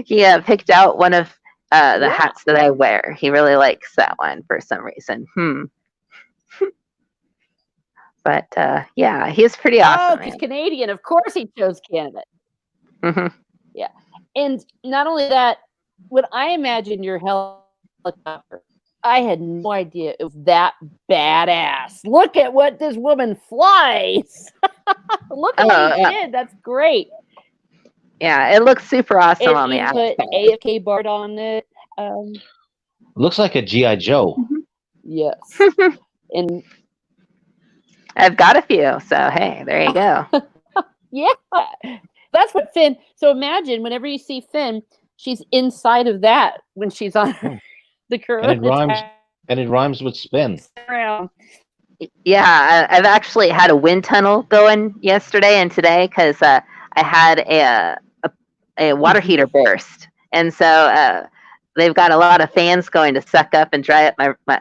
He picked out one of the hats that I wear. He really likes that one for some reason. But yeah, he's pretty awesome. Oh, he's Canadian. Of course he chose Canada. Mm-hmm. Yeah. And not only that, when I imagined your helicopter, I had no idea it was that badass. Look at what this woman flies. Look at what he did. That's great. Yeah, it looks super awesome on the outside. Put AFK Bart on it. Looks like a G.I. Joe. Yes. And I've got a few, so hey, there you go. Yeah. That's what Finn. So imagine whenever you see Finn, she's inside of that when she's on the current. And it rhymes with spin. Yeah, I've actually had a wind tunnel going yesterday and today because I had a water heater burst, and so they've got a lot of fans going to suck up and dry up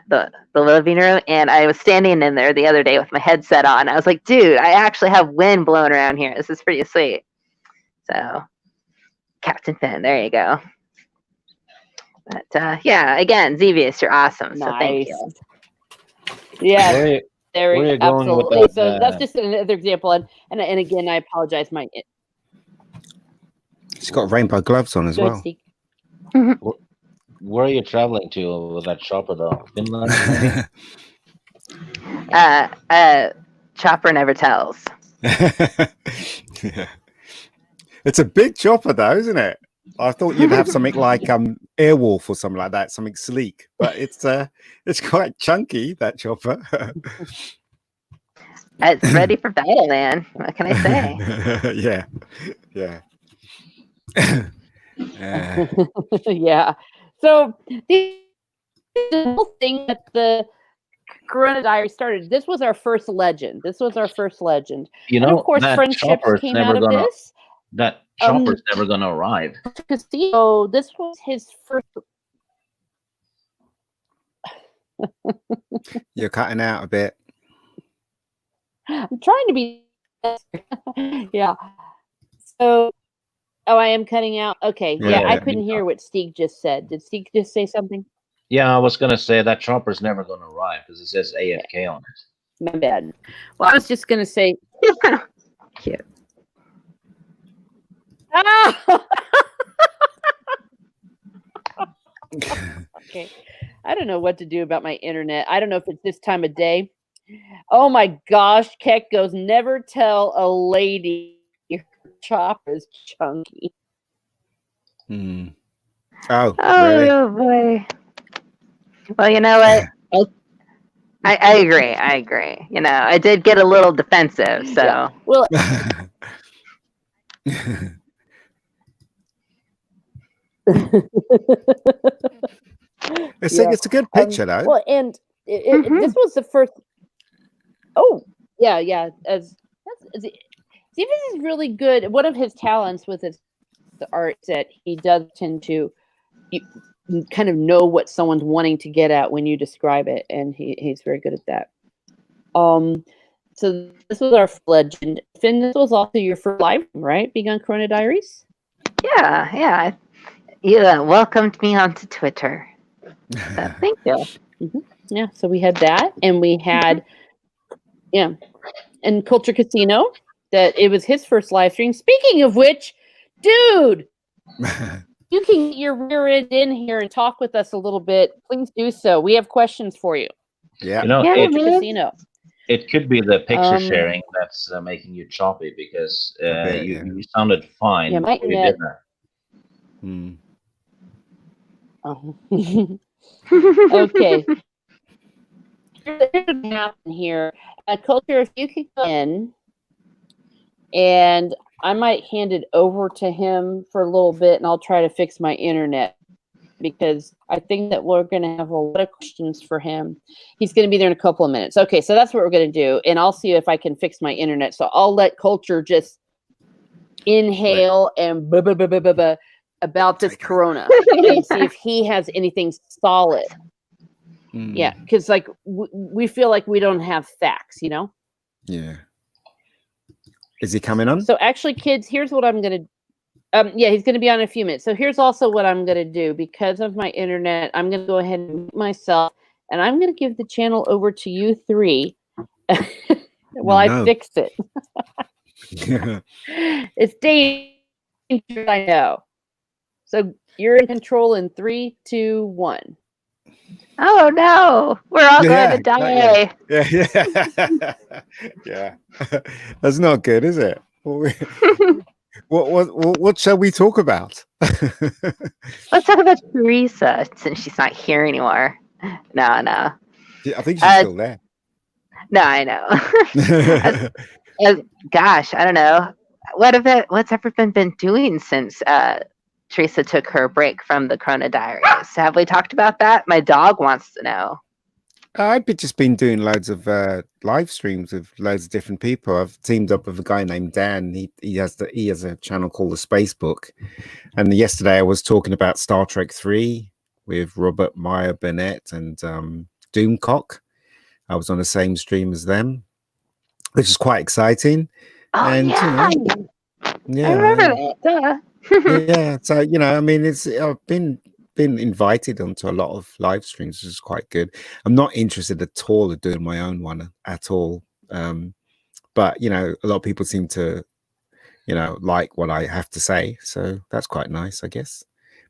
the living room. And I was standing in there the other day with my headset on. I was like, dude, I actually have wind blowing around here. This is pretty sweet. So, Captain Finn, there you go. But yeah, again, Zevius, you're awesome. So thank you. Yeah, where are you going with absolutely. that, So that's just another example. And again, I apologize. She's got rainbow gloves on as well. Where are you traveling to with that chopper, though? Finland? Chopper never tells. Yeah. It's a big chopper, though, isn't it? I thought you'd have something like Airwolf or something like that, something sleek. But it's quite chunky, that chopper. It's ready for battle, man. What can I say? Yeah. Yeah. So the whole thing that the Corona Diary started. This was our first legend. You And know, of course, that friendships chopper's came never out of gonna. this. That chopper's never gonna arrive. Casino, this was his first. You're cutting out a bit. I'm trying to be. Yeah. So, I am cutting out. Okay. Yeah, I couldn't hear what Steve just said. Did Steve just say something? Yeah, I was gonna say that chopper's never gonna arrive because it says AFK on it. My bad. Well, I was just gonna say. Cute. Ah! Okay. I don't know what to do about my internet. I don't know if it's this time of day. Oh my gosh, Keck goes, never tell a lady her chopper is chunky. Hmm. Oh, Oh really? boy. Well, you know what? I agree. You know, I did get a little defensive, so. Yeah. Well, It's a good picture, though. Well, and this was the first. Oh, yeah. Stephen is really good. One of his talents with his the art that he does tend to kind of know what someone's wanting to get at when you describe it, and he's very good at that. So this was our legend. Finn, this was also your first live, right? Being on Corona Diaries. Yeah. You welcomed me onto Twitter. So, thank you. Mm-hmm. Yeah, so we had that, and we had, and Culture Casino. That it was his first live stream. Speaking of which, dude, you can get your rear end in here and talk with us a little bit. Please do so. We have questions for you. Yeah. You know, Culture Casino. It could be the picture sharing that's making you choppy because you sounded fine. Yeah, my internet. Okay. Here's what happened here. Culture, if you could go in, and I might hand it over to him for a little bit, and I'll try to fix my internet because I think that we're going to have a lot of questions for him. He's going to be there in a couple of minutes. Okay, so that's what we're going to do, and I'll see if I can fix my internet. So I'll let Culture just inhale and about this Corona and see if he has anything solid. Yeah, because like we feel like we don't have facts, you know? Yeah. Is he coming on? So actually, kids, here's what I'm going to yeah, he's going to be on in a few minutes. So here's also what I'm going to do. Because of my internet, I'm going to go ahead and mute myself, and I'm going to give the channel over to you three while I fix it. It's dangerous, I know. So you're in control in 3, 2, 1. Oh no, we're all going to die. Yeah. That's not good, is it? What shall we talk about? Let's talk about Teresa since she's not here anymore. No. I think she's still there. No, I know. Gosh, I don't know. What's everyone been doing since Teresa took her break from the Corona Diaries? Have we talked about that? My dog wants to know. I've just been doing loads of live streams with loads of different people. I've teamed up with a guy named Dan. He has a channel called The Space Book, and yesterday I was talking about Star Trek 3 with Robert Meyer Burnett and Doomcock. I was on the same stream as them, which is quite exciting. Oh, and yeah. Yeah, I remember that. Yeah, so I mean, I've been invited onto a lot of live streams, which is quite good. I'm not interested at all in doing my own one at all, but a lot of people seem to like what I have to say, so that's quite nice, I guess.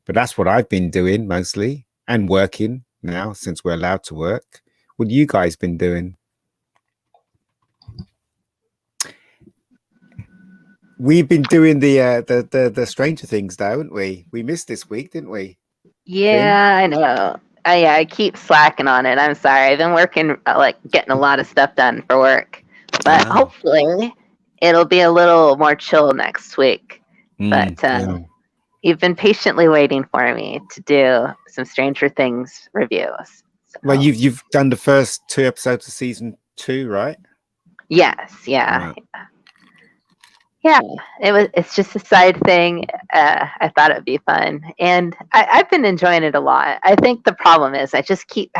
But that's what I've been doing mostly, and working now since we're allowed to work. What have you guys been doing? We've been doing the Stranger Things, though, haven't we? We missed this week, didn't we? Yeah, I know. I keep slacking on it. I'm sorry. I've been working, getting a lot of stuff done for work. But hopefully it'll be a little more chill next week. But you've been patiently waiting for me to do some Stranger Things reviews. So. Well, you've done the first 2 episodes of season 2, right? Yes, yeah. Right. Yeah, it's just a side thing. I thought it'd be fun, and I've been enjoying it a lot. I think the problem is I just keep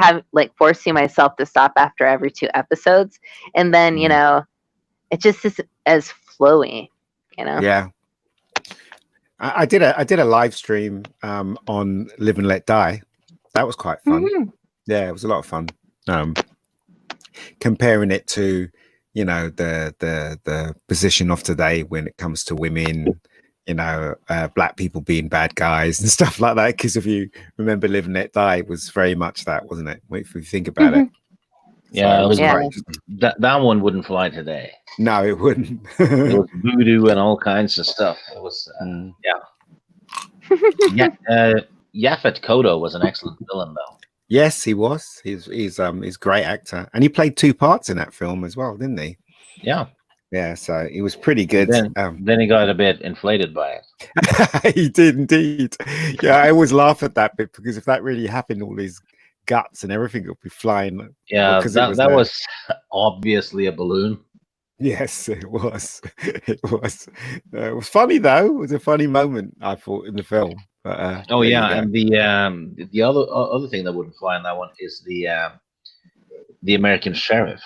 forcing myself to stop after every 2 episodes, and then it just is as flowy. Yeah. I did a live stream on Live and Let Die. That was quite fun. Mm-hmm. Yeah, it was a lot of fun. Comparing it to the position of today when it comes to women, black people being bad guys and stuff like that. Because if you remember, Live and Let Die was very much that, wasn't it? If you think about it. Yeah, so it was that one wouldn't fly today. No, it wouldn't. It was voodoo and all kinds of stuff. It was Yaphet Kotto was an excellent villain, though. Yes, he was. He's a great actor, and he played 2 parts in that film as well, didn't he? Yeah. Yeah, so he was pretty good. Then he got a bit inflated by it. He did indeed. Yeah, I always laugh at that bit because if that really happened, all his guts and everything would be flying. Yeah, that was obviously a balloon. Yes, it was. It was. It was funny though. It was a funny moment, I thought, in the film. But, and the other thing that wouldn't fly in that one is the American sheriff.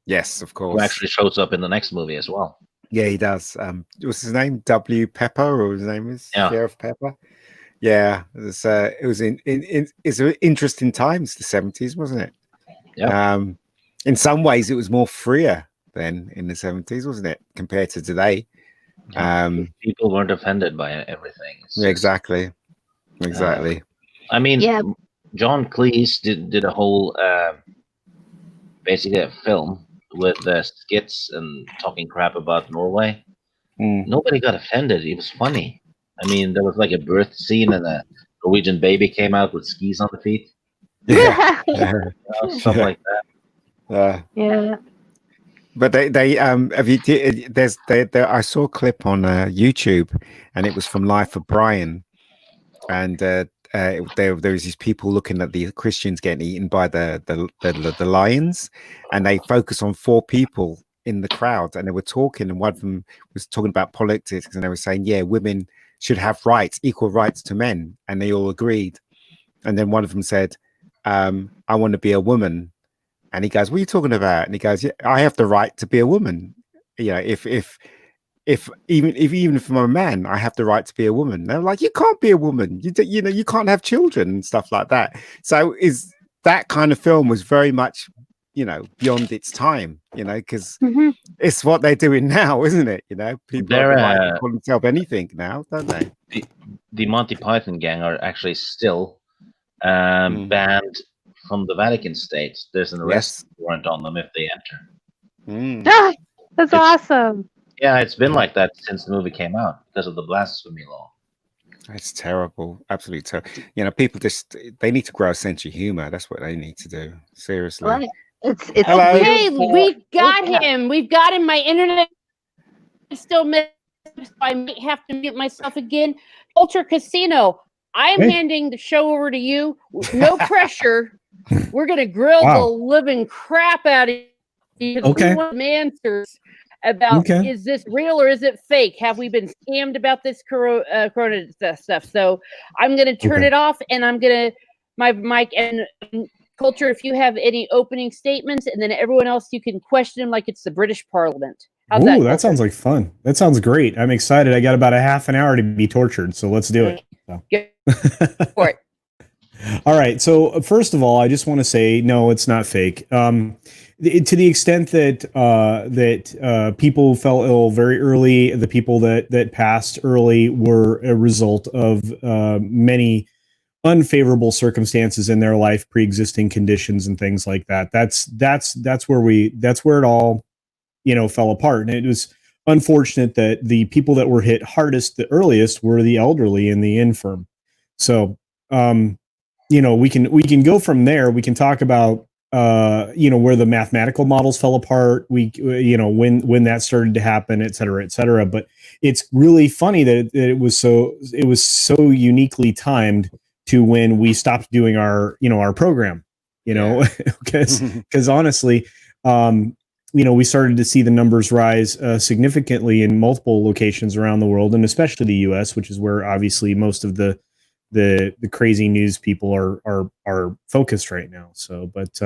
Yes, of course. Who actually shows up in the next movie as well. Yeah, he does. What's his name? W. Pepper, or his name is Sheriff Pepper. Yeah, it was it's interesting times, the 70s, wasn't it? Yeah. In some ways, it was more freer then in the 70s, wasn't it, compared to today? People weren't offended by everything. Exactly. I mean, John Cleese did a whole basically a film with skits and talking crap about Norway. Nobody got offended. It was funny. I mean, there was like a birth scene and a Norwegian baby came out with skis on the feet. Yeah. Stuff like that. Yeah. But they have you I saw a clip on YouTube, and it was from Life of Brian, and there was these people looking at the Christians getting eaten by the lions, and they focus on 4 people in the crowd, and they were talking, and one of them was talking about politics, and they were saying, yeah, women should have rights, equal rights to men, and they all agreed. And then one of them said, I want to be a woman. And he goes, what are you talking about? And he goes, yeah, I have the right to be a woman. If even if I'm a man, I have the right to be a woman. They're like, you can't be a woman. You can't have children and stuff like that. So is that kind of film was very much, beyond its time, because it's what they're doing now, isn't it? People call themselves anything now, don't they? The Monty Python gang are actually still banned from the Vatican states. There's an arrest warrant on them if they enter. That's awesome. Yeah, it's been like that since the movie came out because of the blasphemy law. It's terrible, absolutely terrible. People they need to grow a sense of humor. That's what they need to do. Seriously. Well, it's Hello. Hey, we've got him. We've got him. My internet is still missing, so I might have to mute myself again. Culture Casino. I'm handing the show over to you. No pressure. We're gonna grill the living crap out of you. Okay. We want some answers about is this real or is it fake? Have we been scammed about this corona stuff? So I'm gonna turn it off, and I'm gonna my mic and Culture. If you have any opening statements, and then everyone else, you can question them like it's the British Parliament. How's Ooh, that, that sounds like fun. That sounds great. I'm excited. I got about a half an hour to be tortured, so let's do it. For it. All right. So first of all, I just want to say, no, it's not fake. To the extent that people fell ill very early, the people that passed early were a result of many unfavorable circumstances in their life, pre-existing conditions and things like that. That's where it all, fell apart. And it was unfortunate that the people that were hit hardest, the earliest, were the elderly and the infirm. So, we can go from there. We can talk about where the mathematical models fell apart. When that started to happen, et cetera, et cetera. But it's really funny that it was so uniquely timed to when we stopped doing our program, because honestly, we started to see the numbers rise significantly in multiple locations around the world, and especially the U.S., which is where obviously most of the crazy news people are focused right now. So, but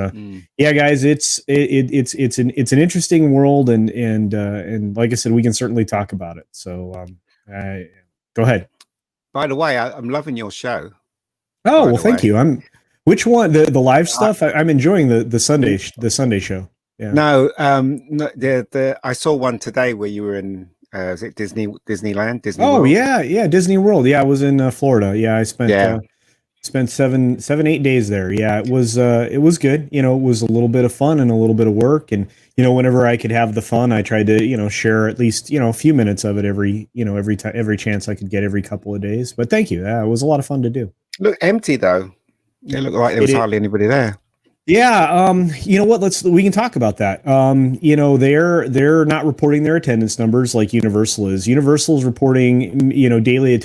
yeah, guys, it's an interesting world, and like I said, we can certainly talk about it. So, go ahead. By the way, I'm loving your show. Oh, well, thank you. Which one? The live stuff? I'm enjoying the Sunday show. Yeah. No, I saw one today where you were in is it Disneyland? Disney Oh, World? yeah, Disney World. Yeah, I was in Florida. Yeah, I spent 7-8 days there. Yeah, it was good. It was a little bit of fun and a little bit of work, and whenever I could have the fun, I tried to share at least a few minutes of it every chance I could get every couple of days. But thank you. Yeah, it was a lot of fun to do. Look empty though. It looked like there was hardly anybody there. Yeah, you know what? We can talk about that. They're not reporting their attendance numbers like Universal is. Universal is reporting, daily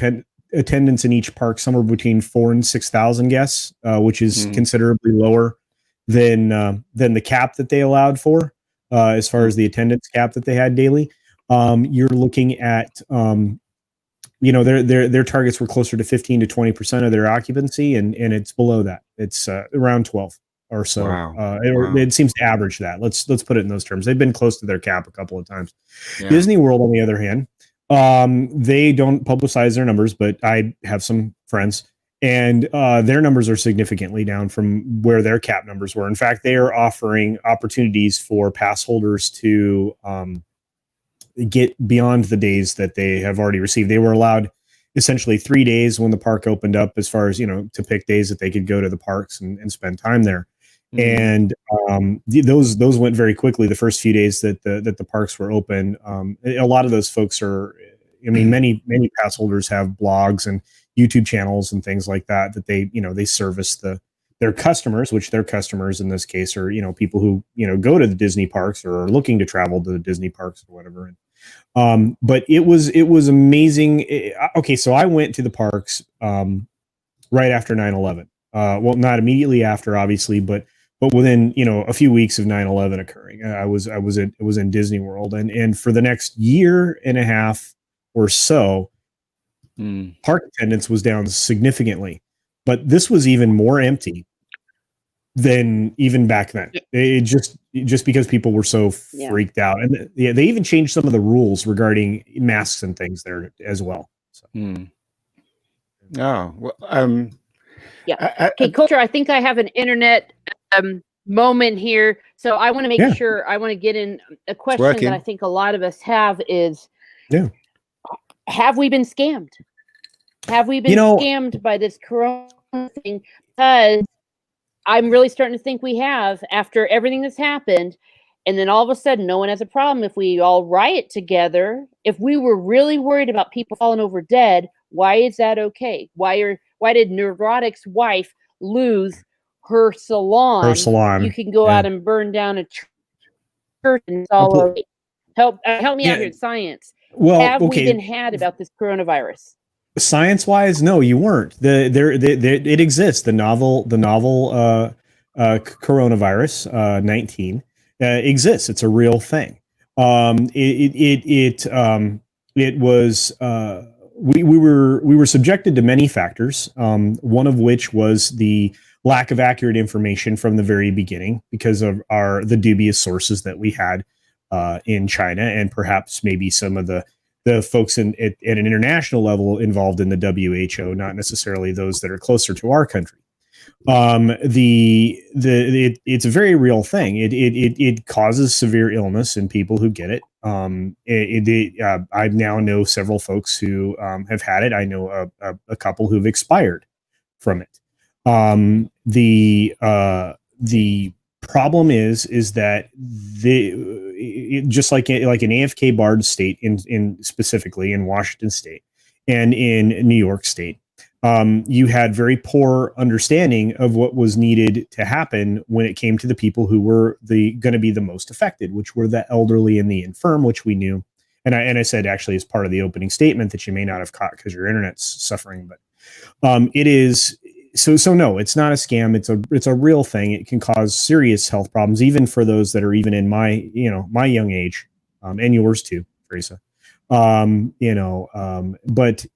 attendance in each park somewhere between 4,000 and 6,000 guests, which is considerably lower than the cap that they allowed for, as far as the attendance cap that they had daily. You're looking at, their targets were closer to 15 to 20% of their occupancy, and it's below that. It's around 12. Or so. Wow. It seems to average that. Let's put it in those terms. They've been close to their cap a couple of times. Yeah. Disney World, on the other hand, they don't publicize their numbers, but I have some friends, and their numbers are significantly down from where their cap numbers were. In fact, they are offering opportunities for pass holders to get beyond the days that they have already received. They were allowed essentially 3 days when the park opened up, as far as to pick days that they could go to the parks and spend time there. And those went very quickly. The first few days that the parks were open, a lot of those folks are, many pass holders have blogs and YouTube channels and things like that they service their customers, which their customers in this case are people who go to the Disney parks or are looking to travel to the Disney parks or whatever. But it was amazing. Okay, so I went to the parks right after 9/11. Well, not immediately after, obviously, but within a few weeks of 9/11 occurring. I was in Disney World, and for the next year and a half or so, park attendance was down significantly. But this was even more empty than even back then. It just because people were so freaked out, and they even changed some of the rules regarding masks and things there as well. So. Oh, well, yeah. Okay, Culture, I think I have an internet moment here. So I want to make sure, I want to get in a question that I think a lot of us have is, have we been scammed? Have we been scammed by this corona thing? Because I'm really starting to think we have, after everything that's happened. And then all of a sudden, no one has a problem if we all riot together. If we were really worried about people falling over dead, why is that okay? Why did Neurotic's wife lose her salon? You can go out and burn down a church and it's all okay. Help me out here, science. Well, have we been had about this coronavirus? Science-wise, no, you weren't. It exists. The novel coronavirus 19 exists. It's a real thing. It was. We were subjected to many factors, one of which was the lack of accurate information from the very beginning because of the dubious sources that we had in China, and perhaps maybe some of the folks at an international level involved in the WHO, not necessarily those that are closer to our country. It's a very real thing. It causes severe illness in people who get it. I now know several folks who have had it. I know a couple who've expired from it. The problem is that just like an AFK barred state in specifically in Washington State and in New York State, you had very poor understanding of what was needed to happen when it came to the people who were going to be the most affected, which were the elderly and the infirm, which we knew. And I said actually as part of the opening statement that you may not have caught because your internet's suffering, but it is. So no, it's not a scam. It's a real thing. It can cause serious health problems, even for those that are even in my young age, and yours too, Teresa. But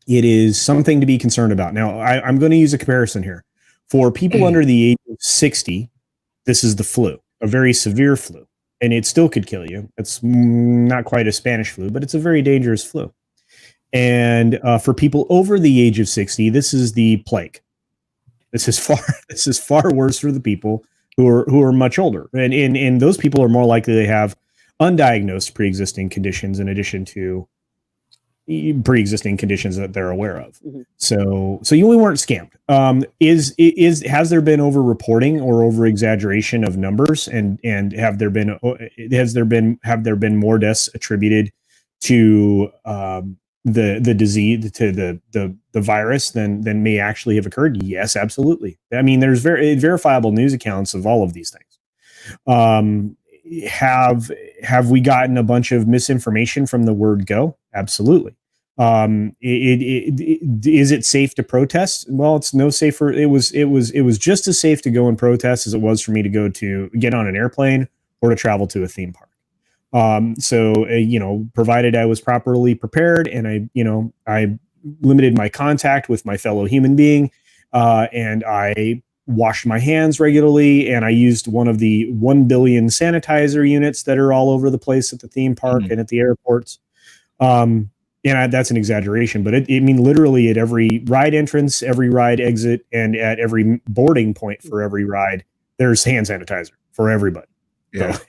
it is something to be concerned about. Now, I'm going to use a comparison here. For people under the age of 60, this is the flu, a very severe flu, and it still could kill you. It's not quite a Spanish flu, but it's a very dangerous flu. And for people over the age of 60, this is the plague. This is far worse for the people who are much older, and those people are more likely to have undiagnosed pre-existing conditions in addition to pre-existing conditions that they're aware of. Mm-hmm. So we weren't scammed. Has there been over reporting or over exaggeration of numbers, and have there been more deaths attributed to the disease, to the virus than may actually have occurred? Yes, absolutely. I mean, there's very verifiable news accounts of all of these things. Have we gotten a bunch of misinformation from the word go? Absolutely. Is it safe to protest? Well, it's no safer. It was just as safe to go and protest as it was for me to get on an airplane or to travel to a theme park. Provided I was properly prepared and I limited my contact with my fellow human being, and I washed my hands regularly, and I used one of the 1 billion sanitizer units that are all over the place at the theme park and at the airports. And that's an exaggeration, but I mean, literally at every ride entrance, every ride exit, and at every boarding point for every ride, there's hand sanitizer for everybody. Yeah. So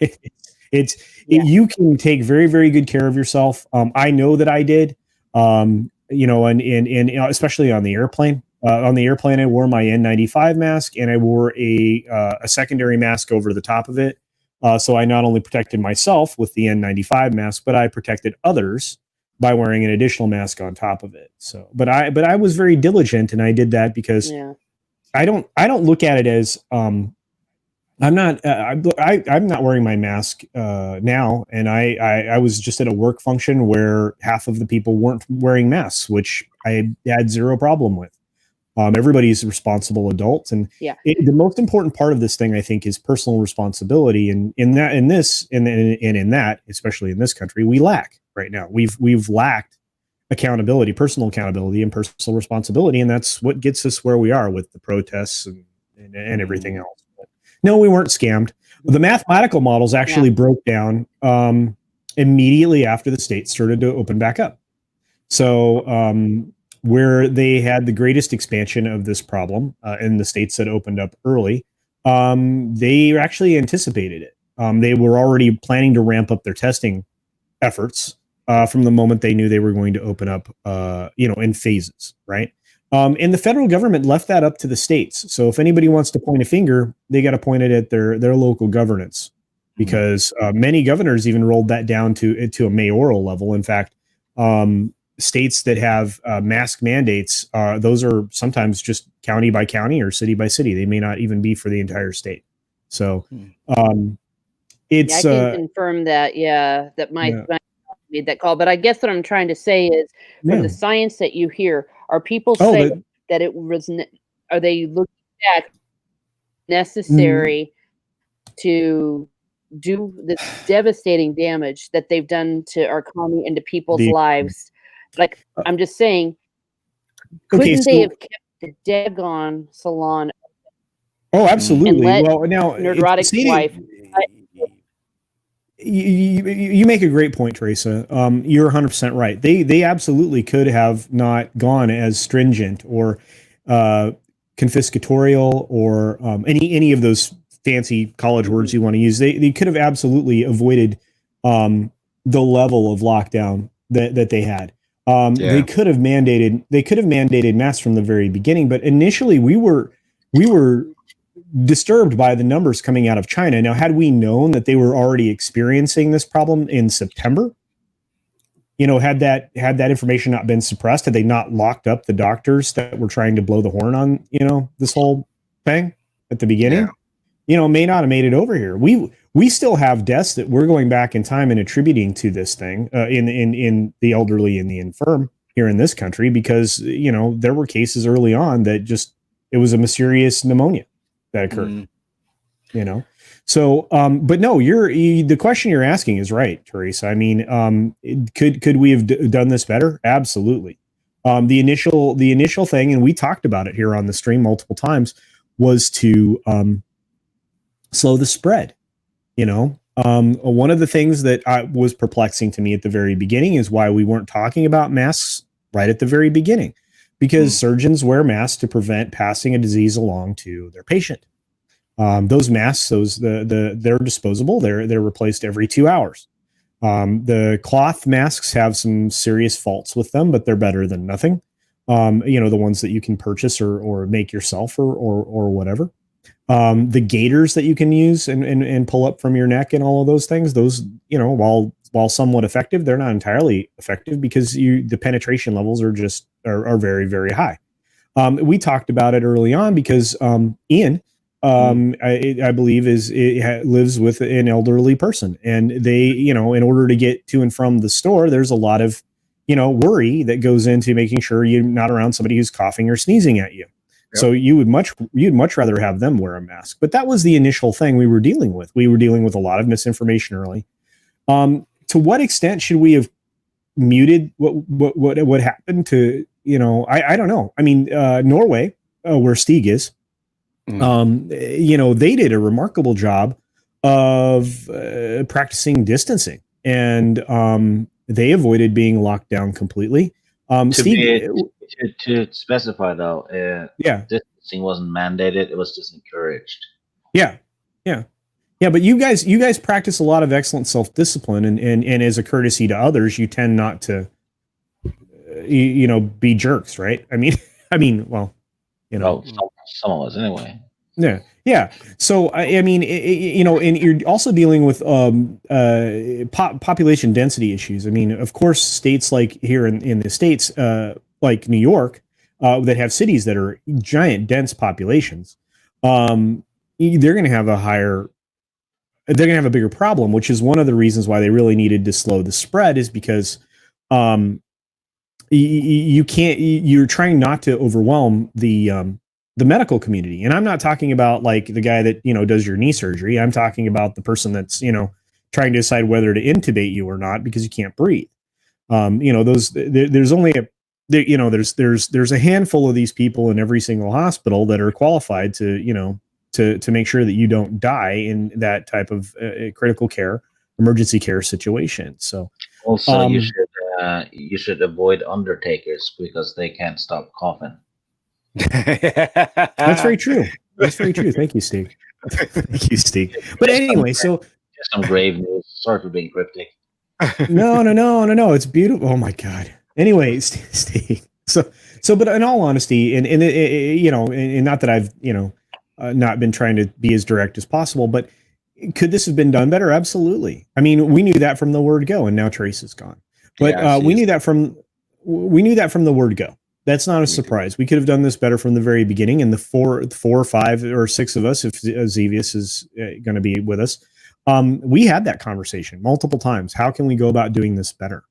you can take very, very good care of yourself. I know that I did, and especially on the airplane. On the airplane, I wore my N95 mask, and I wore a secondary mask over the top of it. So I not only protected myself with the N95 mask, but I protected others by wearing an additional mask on top of it. So, but I was very diligent, and I did that because I don't look at it as I'm not wearing my mask now, and I was just at a work function where half of the people weren't wearing masks, which I had zero problem with. Everybody's responsible adults, and the most important part of this thing, I think, is personal responsibility. And in that, especially in this country, we lack right now. We've lacked accountability, personal accountability, and personal responsibility, and that's what gets us where we are with the protests and everything else. But no, we weren't scammed. The mathematical models actually broke down immediately after the states started to open back up. So. Where they had the greatest expansion of this problem in the states that opened up early, they actually anticipated it. They were already planning to ramp up their testing efforts from the moment they knew they were going to open up, in phases, right? And the federal government left that up to the states. So if anybody wants to point a finger, they got to point it at their local governance, because many governors even rolled that down to a mayoral level. In fact, states that have mask mandates, those are sometimes just county by county or city by city. They may not even be for the entire state. So it's. I can confirm that. That my made that call. But I guess what I'm trying to say is, from the science that you hear, are people saying that it was? Are they looking at necessary to do this devastating damage that they've done to our economy and to people's lives? Like, I'm just saying, couldn't they have kept the daggone salon? Oh, absolutely. Well, now, neurotic wife. You make a great point, Teresa. You're 100% right. They absolutely could have not gone as stringent or confiscatorial or any of those fancy college words you want to use. They could have absolutely avoided the level of lockdown that they had. They could have mandated masks from the very beginning, but initially we were disturbed by the numbers coming out of China. Now, had we known that they were already experiencing this problem in September, had that information not been suppressed, had they not locked up the doctors that were trying to blow the horn on, this whole thing at the beginning, may not have made it over here. We still have deaths that we're going back in time and attributing to this thing in the elderly and the infirm here in this country, because, there were cases early on that it was a mysterious pneumonia that occurred, So, but no, the question you're asking is right, Teresa. I mean, could we have done this better? Absolutely. The initial thing, and we talked about it here on the stream multiple times, was to slow the spread. One of the things that was perplexing to me at the very beginning is why we weren't talking about masks right at the very beginning, because surgeons wear masks to prevent passing a disease along to their patient. Those masks, they're disposable. They're replaced every 2 hours. The cloth masks have some serious faults with them, but they're better than nothing. The ones that you can purchase or make yourself or whatever. The gaiters that you can use and pull up from your neck and all of those things, while somewhat effective, they're not entirely effective because the penetration levels are very, very high. We talked about it early on because Ian, I believe lives with an elderly person, and they, in order to get to and from the store, there's a lot of, worry that goes into making sure you're not around somebody who's coughing or sneezing at you. Yep. So you'd much rather have them wear a mask. But that was the initial thing we were dealing with. We were dealing with a lot of misinformation early. To what extent should we have muted what happened to, I don't know. I mean, Norway, where Stig is, they did a remarkable job of practicing distancing, and they avoided being locked down completely. To specify though, distancing wasn't mandated; it was just encouraged. Yeah. But you guys practice a lot of excellent self-discipline, and as a courtesy to others, you tend not to, be jerks, right? I mean, well, some of us anyway. Yeah. So I mean, and you're also dealing with population density issues. I mean, of course, states like here in the States, like New York, that have cities that are giant, dense populations, they're going to have a bigger problem, which is one of the reasons why they really needed to slow the spread, is because you're trying not to overwhelm the medical community. And I'm not talking about like the guy that, does your knee surgery. I'm talking about the person that's, trying to decide whether to intubate you or not because you can't breathe. There's only there's a handful of these people in every single hospital that are qualified to make sure that you don't die in that type of critical care, emergency care situation. So also you should avoid undertakers because they can't stop coughing. That's very true. Thank you, Steve. But anyway, so some grave news. Sorry for being cryptic. No. It's beautiful. Oh my God. Anyway, Steve. So, but in all honesty, and not that I've not been trying to be as direct as possible, but could this have been done better? Absolutely. I mean, we knew that from the word go, and now Trace is gone. But we knew that from the word go. That's not a surprise. We could have done this better from the very beginning. And the four or five or six of us, if Zevius is going to be with us, we had that conversation multiple times. How can we go about doing this better?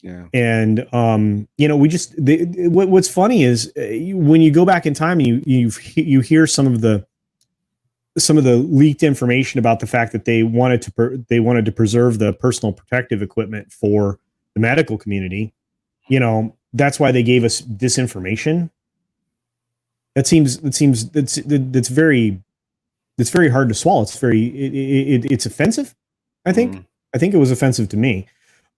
Yeah. And what's funny is when you go back in time and you hear some of the leaked information about the fact that they wanted to preserve the personal protective equipment for the medical community. That's why they gave us this information. That's very hard to swallow. It's offensive. I think it was offensive to me.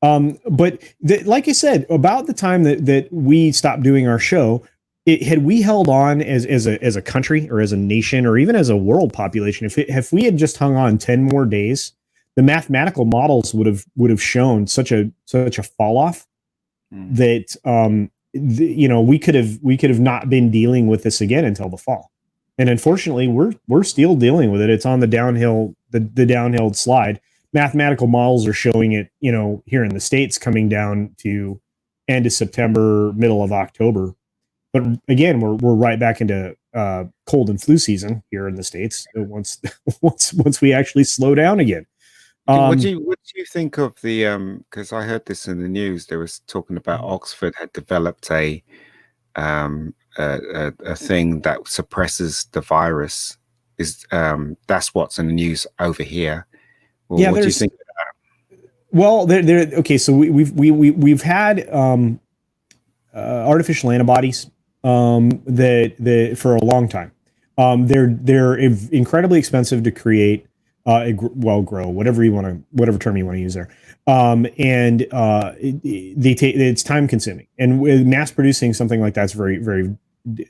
But like I said, about the time that we stopped doing our show, had we held on as a country or as a nation or even as a world population, if we had just hung on 10 more days, the mathematical models would have shown such a fall off that we could have not been dealing with this again until the fall. And unfortunately, we're still dealing with it. It's on the downhill slide. mathematical models are showing it, here in the States coming down to end of September, middle of October. But again, we're right back into cold and flu season here in the States once we actually slow down again. What do you think of the because I heard this in the news, they was talking about Oxford had developed a thing that suppresses the virus. Is that's what's in the news over here. Well, yeah, what do you think of that? Well, okay, so we've had artificial antibodies that for a long time. They're incredibly expensive to create, grow, whatever term you want to use there. And it's time consuming, and with mass producing something like that's very, very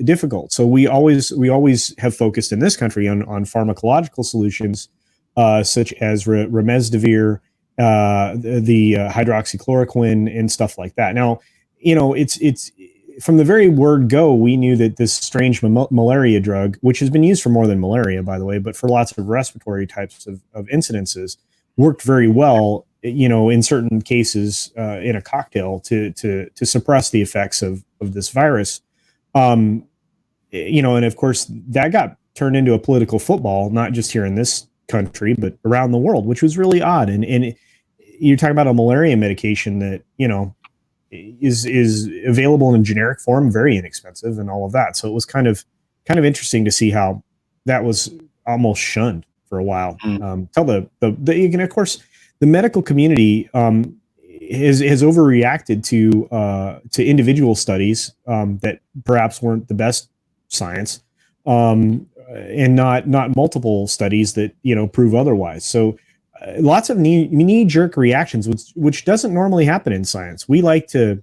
difficult. So we always have focused in this country on pharmacological solutions, such as remdesivir, the hydroxychloroquine and stuff like that. Now, it's from the very word go, we knew that this strange malaria drug, which has been used for more than malaria, by the way, but for lots of respiratory types of incidences, worked very well, in certain cases, in a cocktail to suppress the effects of this virus. And of course that got turned into a political football, not just here in this country, but around the world, which was really odd. And you're talking about a malaria medication that, is available in generic form, very inexpensive and all of that. So it was kind of interesting to see how that was almost shunned for a while. Of course, the medical community has overreacted to individual studies that perhaps weren't the best science, and not multiple studies that prove otherwise. So lots of knee-jerk reactions, which doesn't normally happen in science. We like to,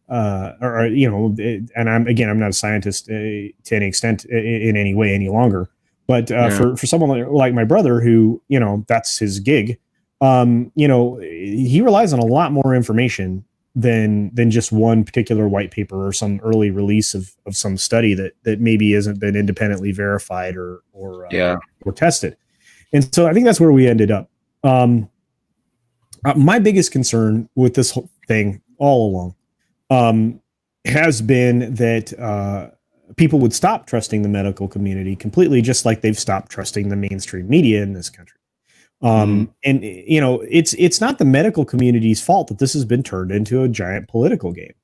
and I'm not a scientist to any extent in any way any longer. But for someone like my brother, who that's his gig, he relies on a lot more information than just one particular white paper or some early release of some study that maybe hasn't been independently verified or tested. And so I think that's where we ended up. My biggest concern with this whole thing all along has been that people would stop trusting the medical community completely, just like they've stopped trusting the mainstream media in this country. And it's not the medical community's fault that this has been turned into a giant political game.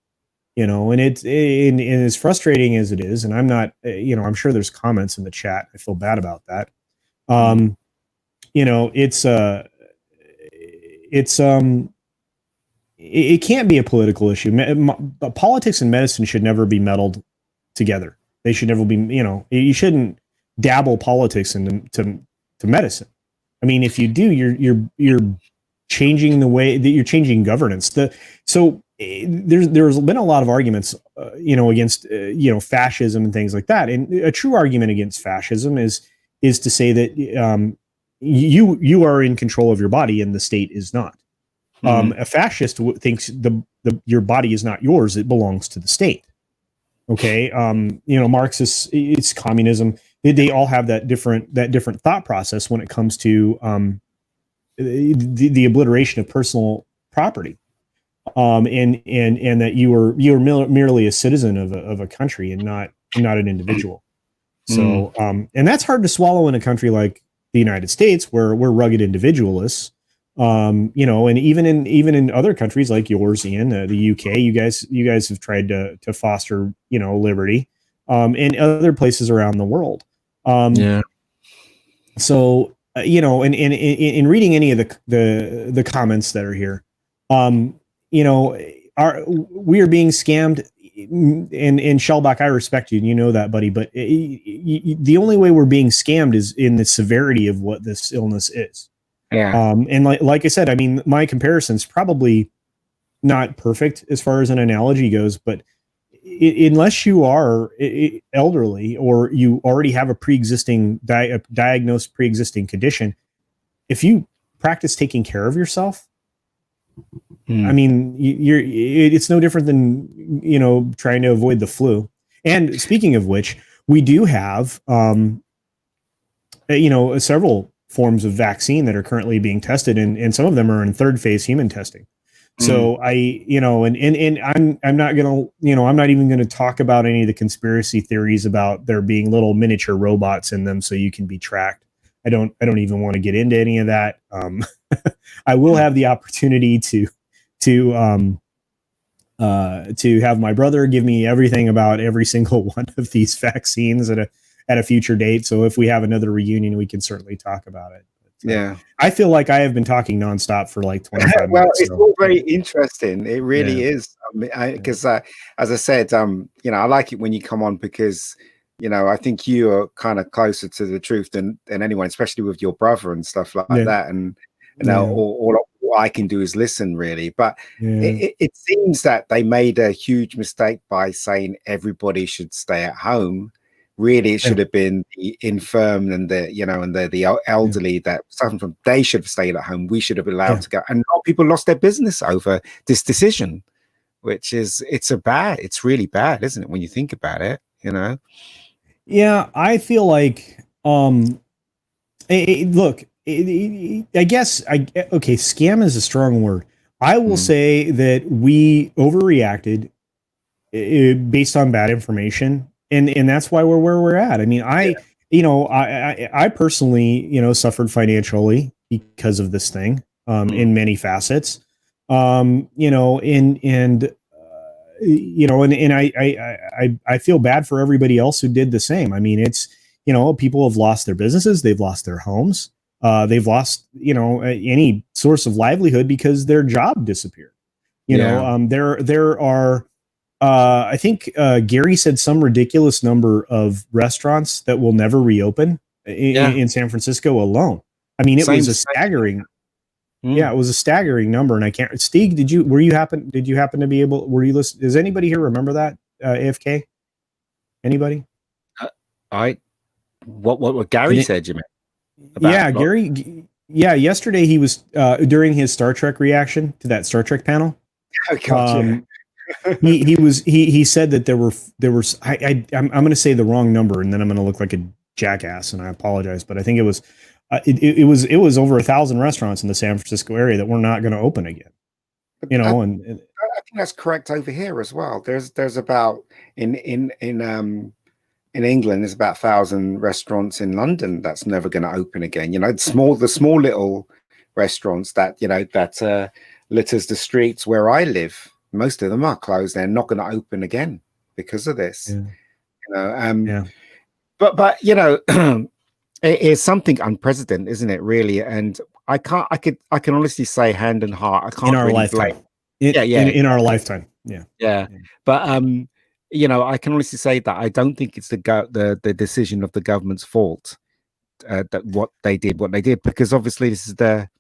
And it's as frustrating as it is, and I'm not, I'm sure there's comments in the chat. I feel bad about that. It can't be a political issue. Politics and medicine should never be meddled together. They should never be, you shouldn't dabble politics into medicine. I mean, if you do, you're changing the way that you're changing governance. There's been a lot of arguments, against fascism and things like that. And a true argument against fascism is to say that you are in control of your body and the state is not. A fascist thinks your body is not yours; it belongs to the state. Okay, Marxists, it's communism. They all have that different thought process when it comes to the obliteration of personal property, and that you are merely a citizen of a country and not an individual. So, and that's hard to swallow in a country like the United States, where we're rugged individualists. And even in other countries like yours, Ian, the UK, you guys have tried to foster, liberty, and other places around the world. So, and in reading any of the comments that are here, we are being scammed. And Shellback, I respect you, and you know that, buddy. But the only way we're being scammed is in the severity of what this illness is. Yeah. And like I said, I mean, my comparison's probably not perfect as far as an analogy goes, but unless you are elderly or you already have a pre-existing diagnosed pre-existing condition, if you practice taking care of yourself, I mean, it's no different than, trying to avoid the flu. And speaking of which, we do have, several forms of vaccine that are currently being tested, and some of them are in third phase human testing. So I'm not gonna, I'm not even gonna talk about any of the conspiracy theories about there being little miniature robots in them so you can be tracked. I don't even want to get into any of that. I will have the opportunity to have my brother give me everything about every single one of these vaccines at a future date. So if we have another reunion, we can certainly talk about it. Yeah, I feel like I have been talking nonstop for like 25 well, minutes. it's all very interesting. It really is. Because as I said, I like it when you come on because, I think you are kind of closer to the truth than anyone, especially with your brother and stuff like that. And all I can do is listen, really. But it seems that they made a huge mistake by saying everybody should stay at home. Really, it should have been the infirm and the elderly that suffering from. They should have stayed at home. We should have been allowed to go. And a lot of people lost their business over this decision, which is it's really bad, isn't it? When you think about it, Yeah, I feel like look, I guess scam is a strong word. I will say that we overreacted based on bad information. And that's why we're where we're at. I mean, I personally, suffered financially because of this thing, in many facets. I feel bad for everybody else who did the same. I mean, it's, people have lost their businesses, they've lost their homes, they've lost, any source of livelihood because their job disappeared. There are. I think Gary said some ridiculous number of restaurants that will never reopen in San Francisco alone. I mean, it was a staggering. Yeah, it was a staggering number, and I can't. Steve, did you happen to be able? Were you listening? Does anybody here remember that AFK? Anybody? What Gary said, you mean? Gary. Yeah, yesterday he was during his Star Trek reaction to that Star Trek panel. Oh, gotcha. he said that there were I'm going to say the wrong number and then I'm going to look like a jackass and I apologize, but I think it was it was over 1,000 restaurants in the San Francisco area that were not going to open again. I think that's correct over here as well. There's about in England there's about 1,000 restaurants in London that's never going to open again. The small little restaurants that litters the streets where I live. Most of them are closed. They're not going to open again because of this. But it is something unprecedented, isn't it? Really, and I can honestly say, hand in heart, I can't in our really lifetime. blame. In our lifetime. But I can honestly say that I don't think it's the decision of the government's fault that what they did, because obviously this is the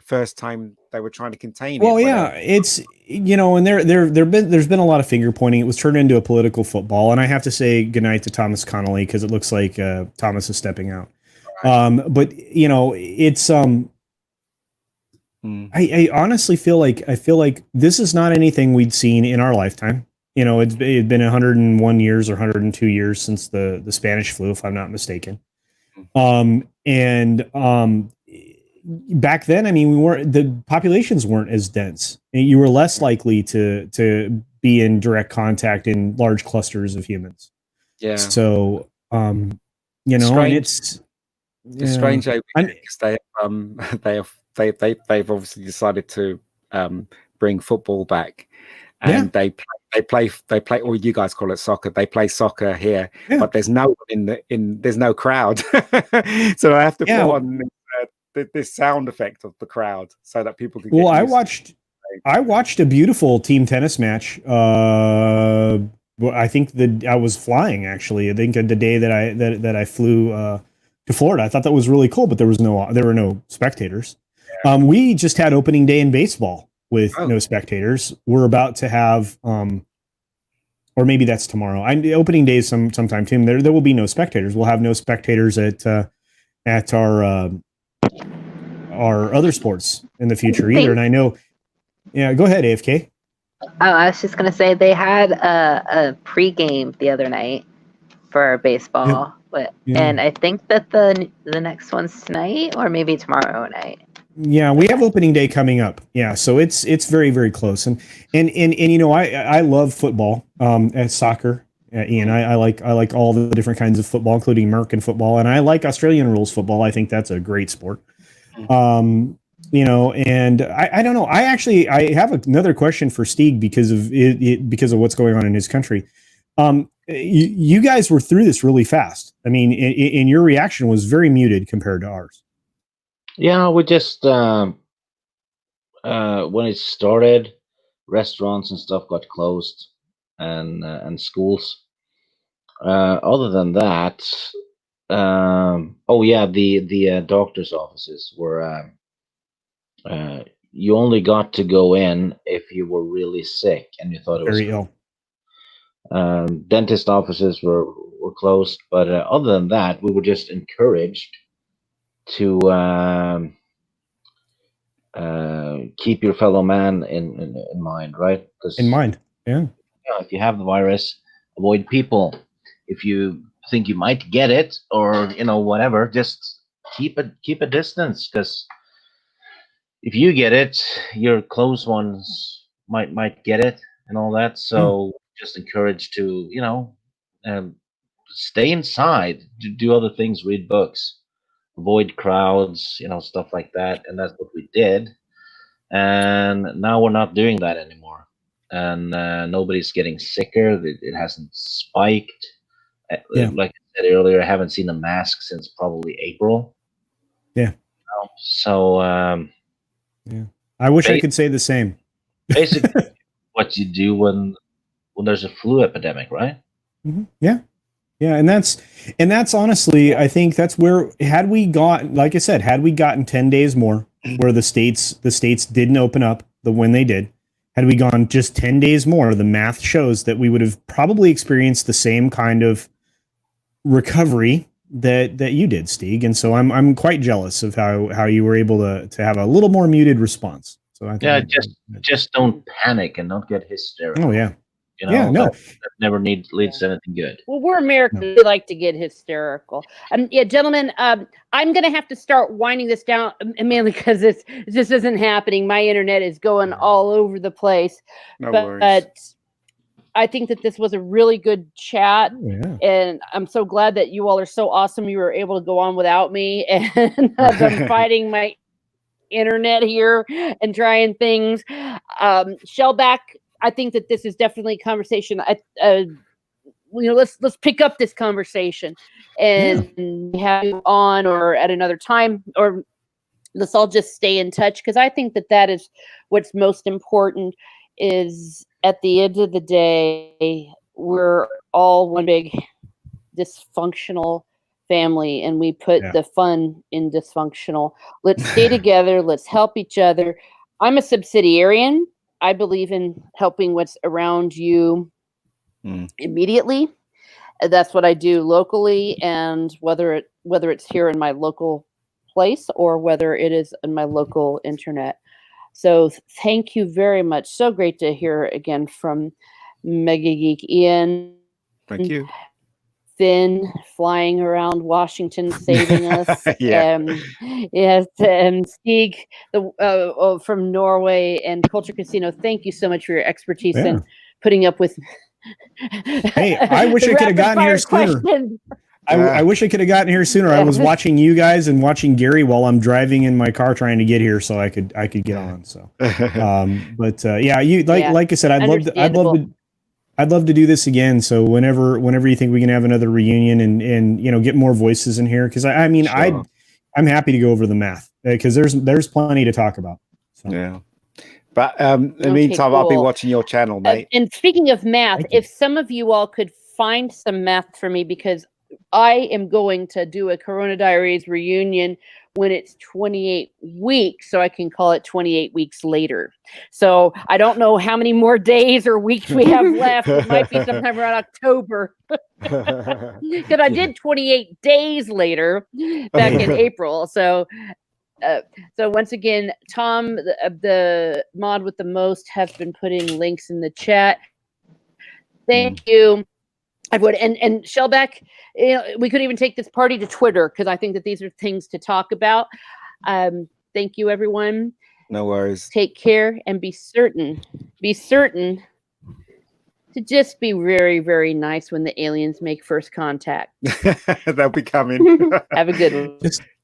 first time they were trying to contain it. Well, it's and there's been a lot of finger pointing. It was turned into a political football, and I have to say goodnight to Thomas Connolly because it looks like Thomas is stepping out. Right. But it's I honestly feel like this is not anything we'd seen in our lifetime. It's been 101 years or 102 years since the Spanish flu, if I'm not mistaken. Back then, I mean, the populations weren't as dense. You were less likely to be in direct contact in large clusters of humans. Yeah. So, and it's strange because they've obviously decided to bring football back, and they play. Or you guys call it soccer. They play soccer here, but there's no there's no crowd, so I have to put on this sound effect of the crowd so that people can get I watched a beautiful team tennis match. I think that I was flying actually. I think the day that I flew to Florida, I thought that was really cool, but there were no spectators. We just had opening day in baseball with no spectators. We're about to have or maybe that's tomorrow. Opening day is sometime too. There will be no spectators. We'll have no spectators at our other sports in the future either. And I know, go ahead, AFK. Oh, I was just going to say they had a pregame the other night for baseball. And I think that the next one's tonight or maybe tomorrow night. Yeah, we have opening day coming up. Yeah, so it's very, very close. And you know, I love football, and soccer. Ian, I like all the different kinds of football, including American football, and I like Australian rules football. I think that's a great sport. You know, and I don't know. I have another question for Stieg because of it because of what's going on in his country. You guys were through this really fast. I mean, and your reaction was very muted compared to ours. Yeah, we just when it started, restaurants and stuff got closed, and schools. Other than that, oh yeah, the doctor's offices were. You only got to go in if you were really sick and you thought it was Very ill. dentist offices were closed, but other than that, we were just encouraged to keep your fellow man in mind, right? In mind, yeah. If you have the virus, avoid people. If you think you might get it, or whatever, just keep a distance, because if you get it, your close ones might get it and all that. So just encouraged to stay inside, do other things, read books, avoid crowds, stuff like that. And that's what we did. And now we're not doing that anymore. And nobody's getting sicker. It hasn't spiked. Like I said earlier, I haven't seen a mask since probably April. Yeah. So yeah, I wish I could say the same. Basically, what you do when there's a flu epidemic, right? Mm-hmm. Yeah. Yeah, and that's honestly, I think that's where had we gotten 10 days more where the states didn't open up when they did, had we gone just 10 days more, the math shows that we would have probably experienced the same kind of recovery that you did, Stieg. And so I'm quite jealous of how you were able to have a little more muted response. So I think just don't panic and don't get hysterical. Oh yeah. That never leads to anything good. Well, we're Americans. We like to get hysterical. Yeah, gentlemen, I'm going to have to start winding this down, mainly because it just isn't happening. My internet is going all over the place. No worries. But I think that this was a really good chat. And I'm so glad that you all are so awesome. You were able to go on without me. And as I'm fighting my internet here and trying things. Shellback, I think that this is definitely a conversation. Let's pick up this conversation and have you on or at another time, or let's all just stay in touch, because I think that is what's most important. Is at the end of the day, we're all one big dysfunctional family, and we put the fun in dysfunctional. Let's stay together. Let's help each other. I'm a subsidiarian. I believe in helping what's around you immediately. That's what I do locally, and whether it's here in my local place or whether it is in my local internet. So thank you very much. So great to hear again from Mega Geek Ian. Thank you. Finn flying around Washington saving us. Yeah. And Stieg from Norway and Culture Casino. Thank you so much for your expertise in putting up with. Hey, I wish I could have gotten here sooner. I wish I could have gotten here sooner. I was watching you guys and watching Gary while I'm driving in my car trying to get here so I could get on. So, like I said, I'd love to do this again. So whenever you think we can have another reunion and get more voices in here, because I'm happy to go over the math because there's plenty to talk about. So. Yeah. But in the meantime, cool. I'll be watching your channel, mate. And speaking of math, if some of you all could find some math for me, because I am going to do a Corona Diaries reunion when it's 28 weeks, so I can call it 28 weeks later. So I don't know how many more days or weeks we have left. It might be sometime around October. Because I did 28 days later back in April. So once again, Tom, the mod with the most, has been putting links in the chat. Thank you. I would. And Shellback, you know, we could even take this party to Twitter because I think that these are things to talk about. Thank you, everyone. No worries. Take care and be certain to just be very, very nice when the aliens make first contact. They'll be coming. Have a good one.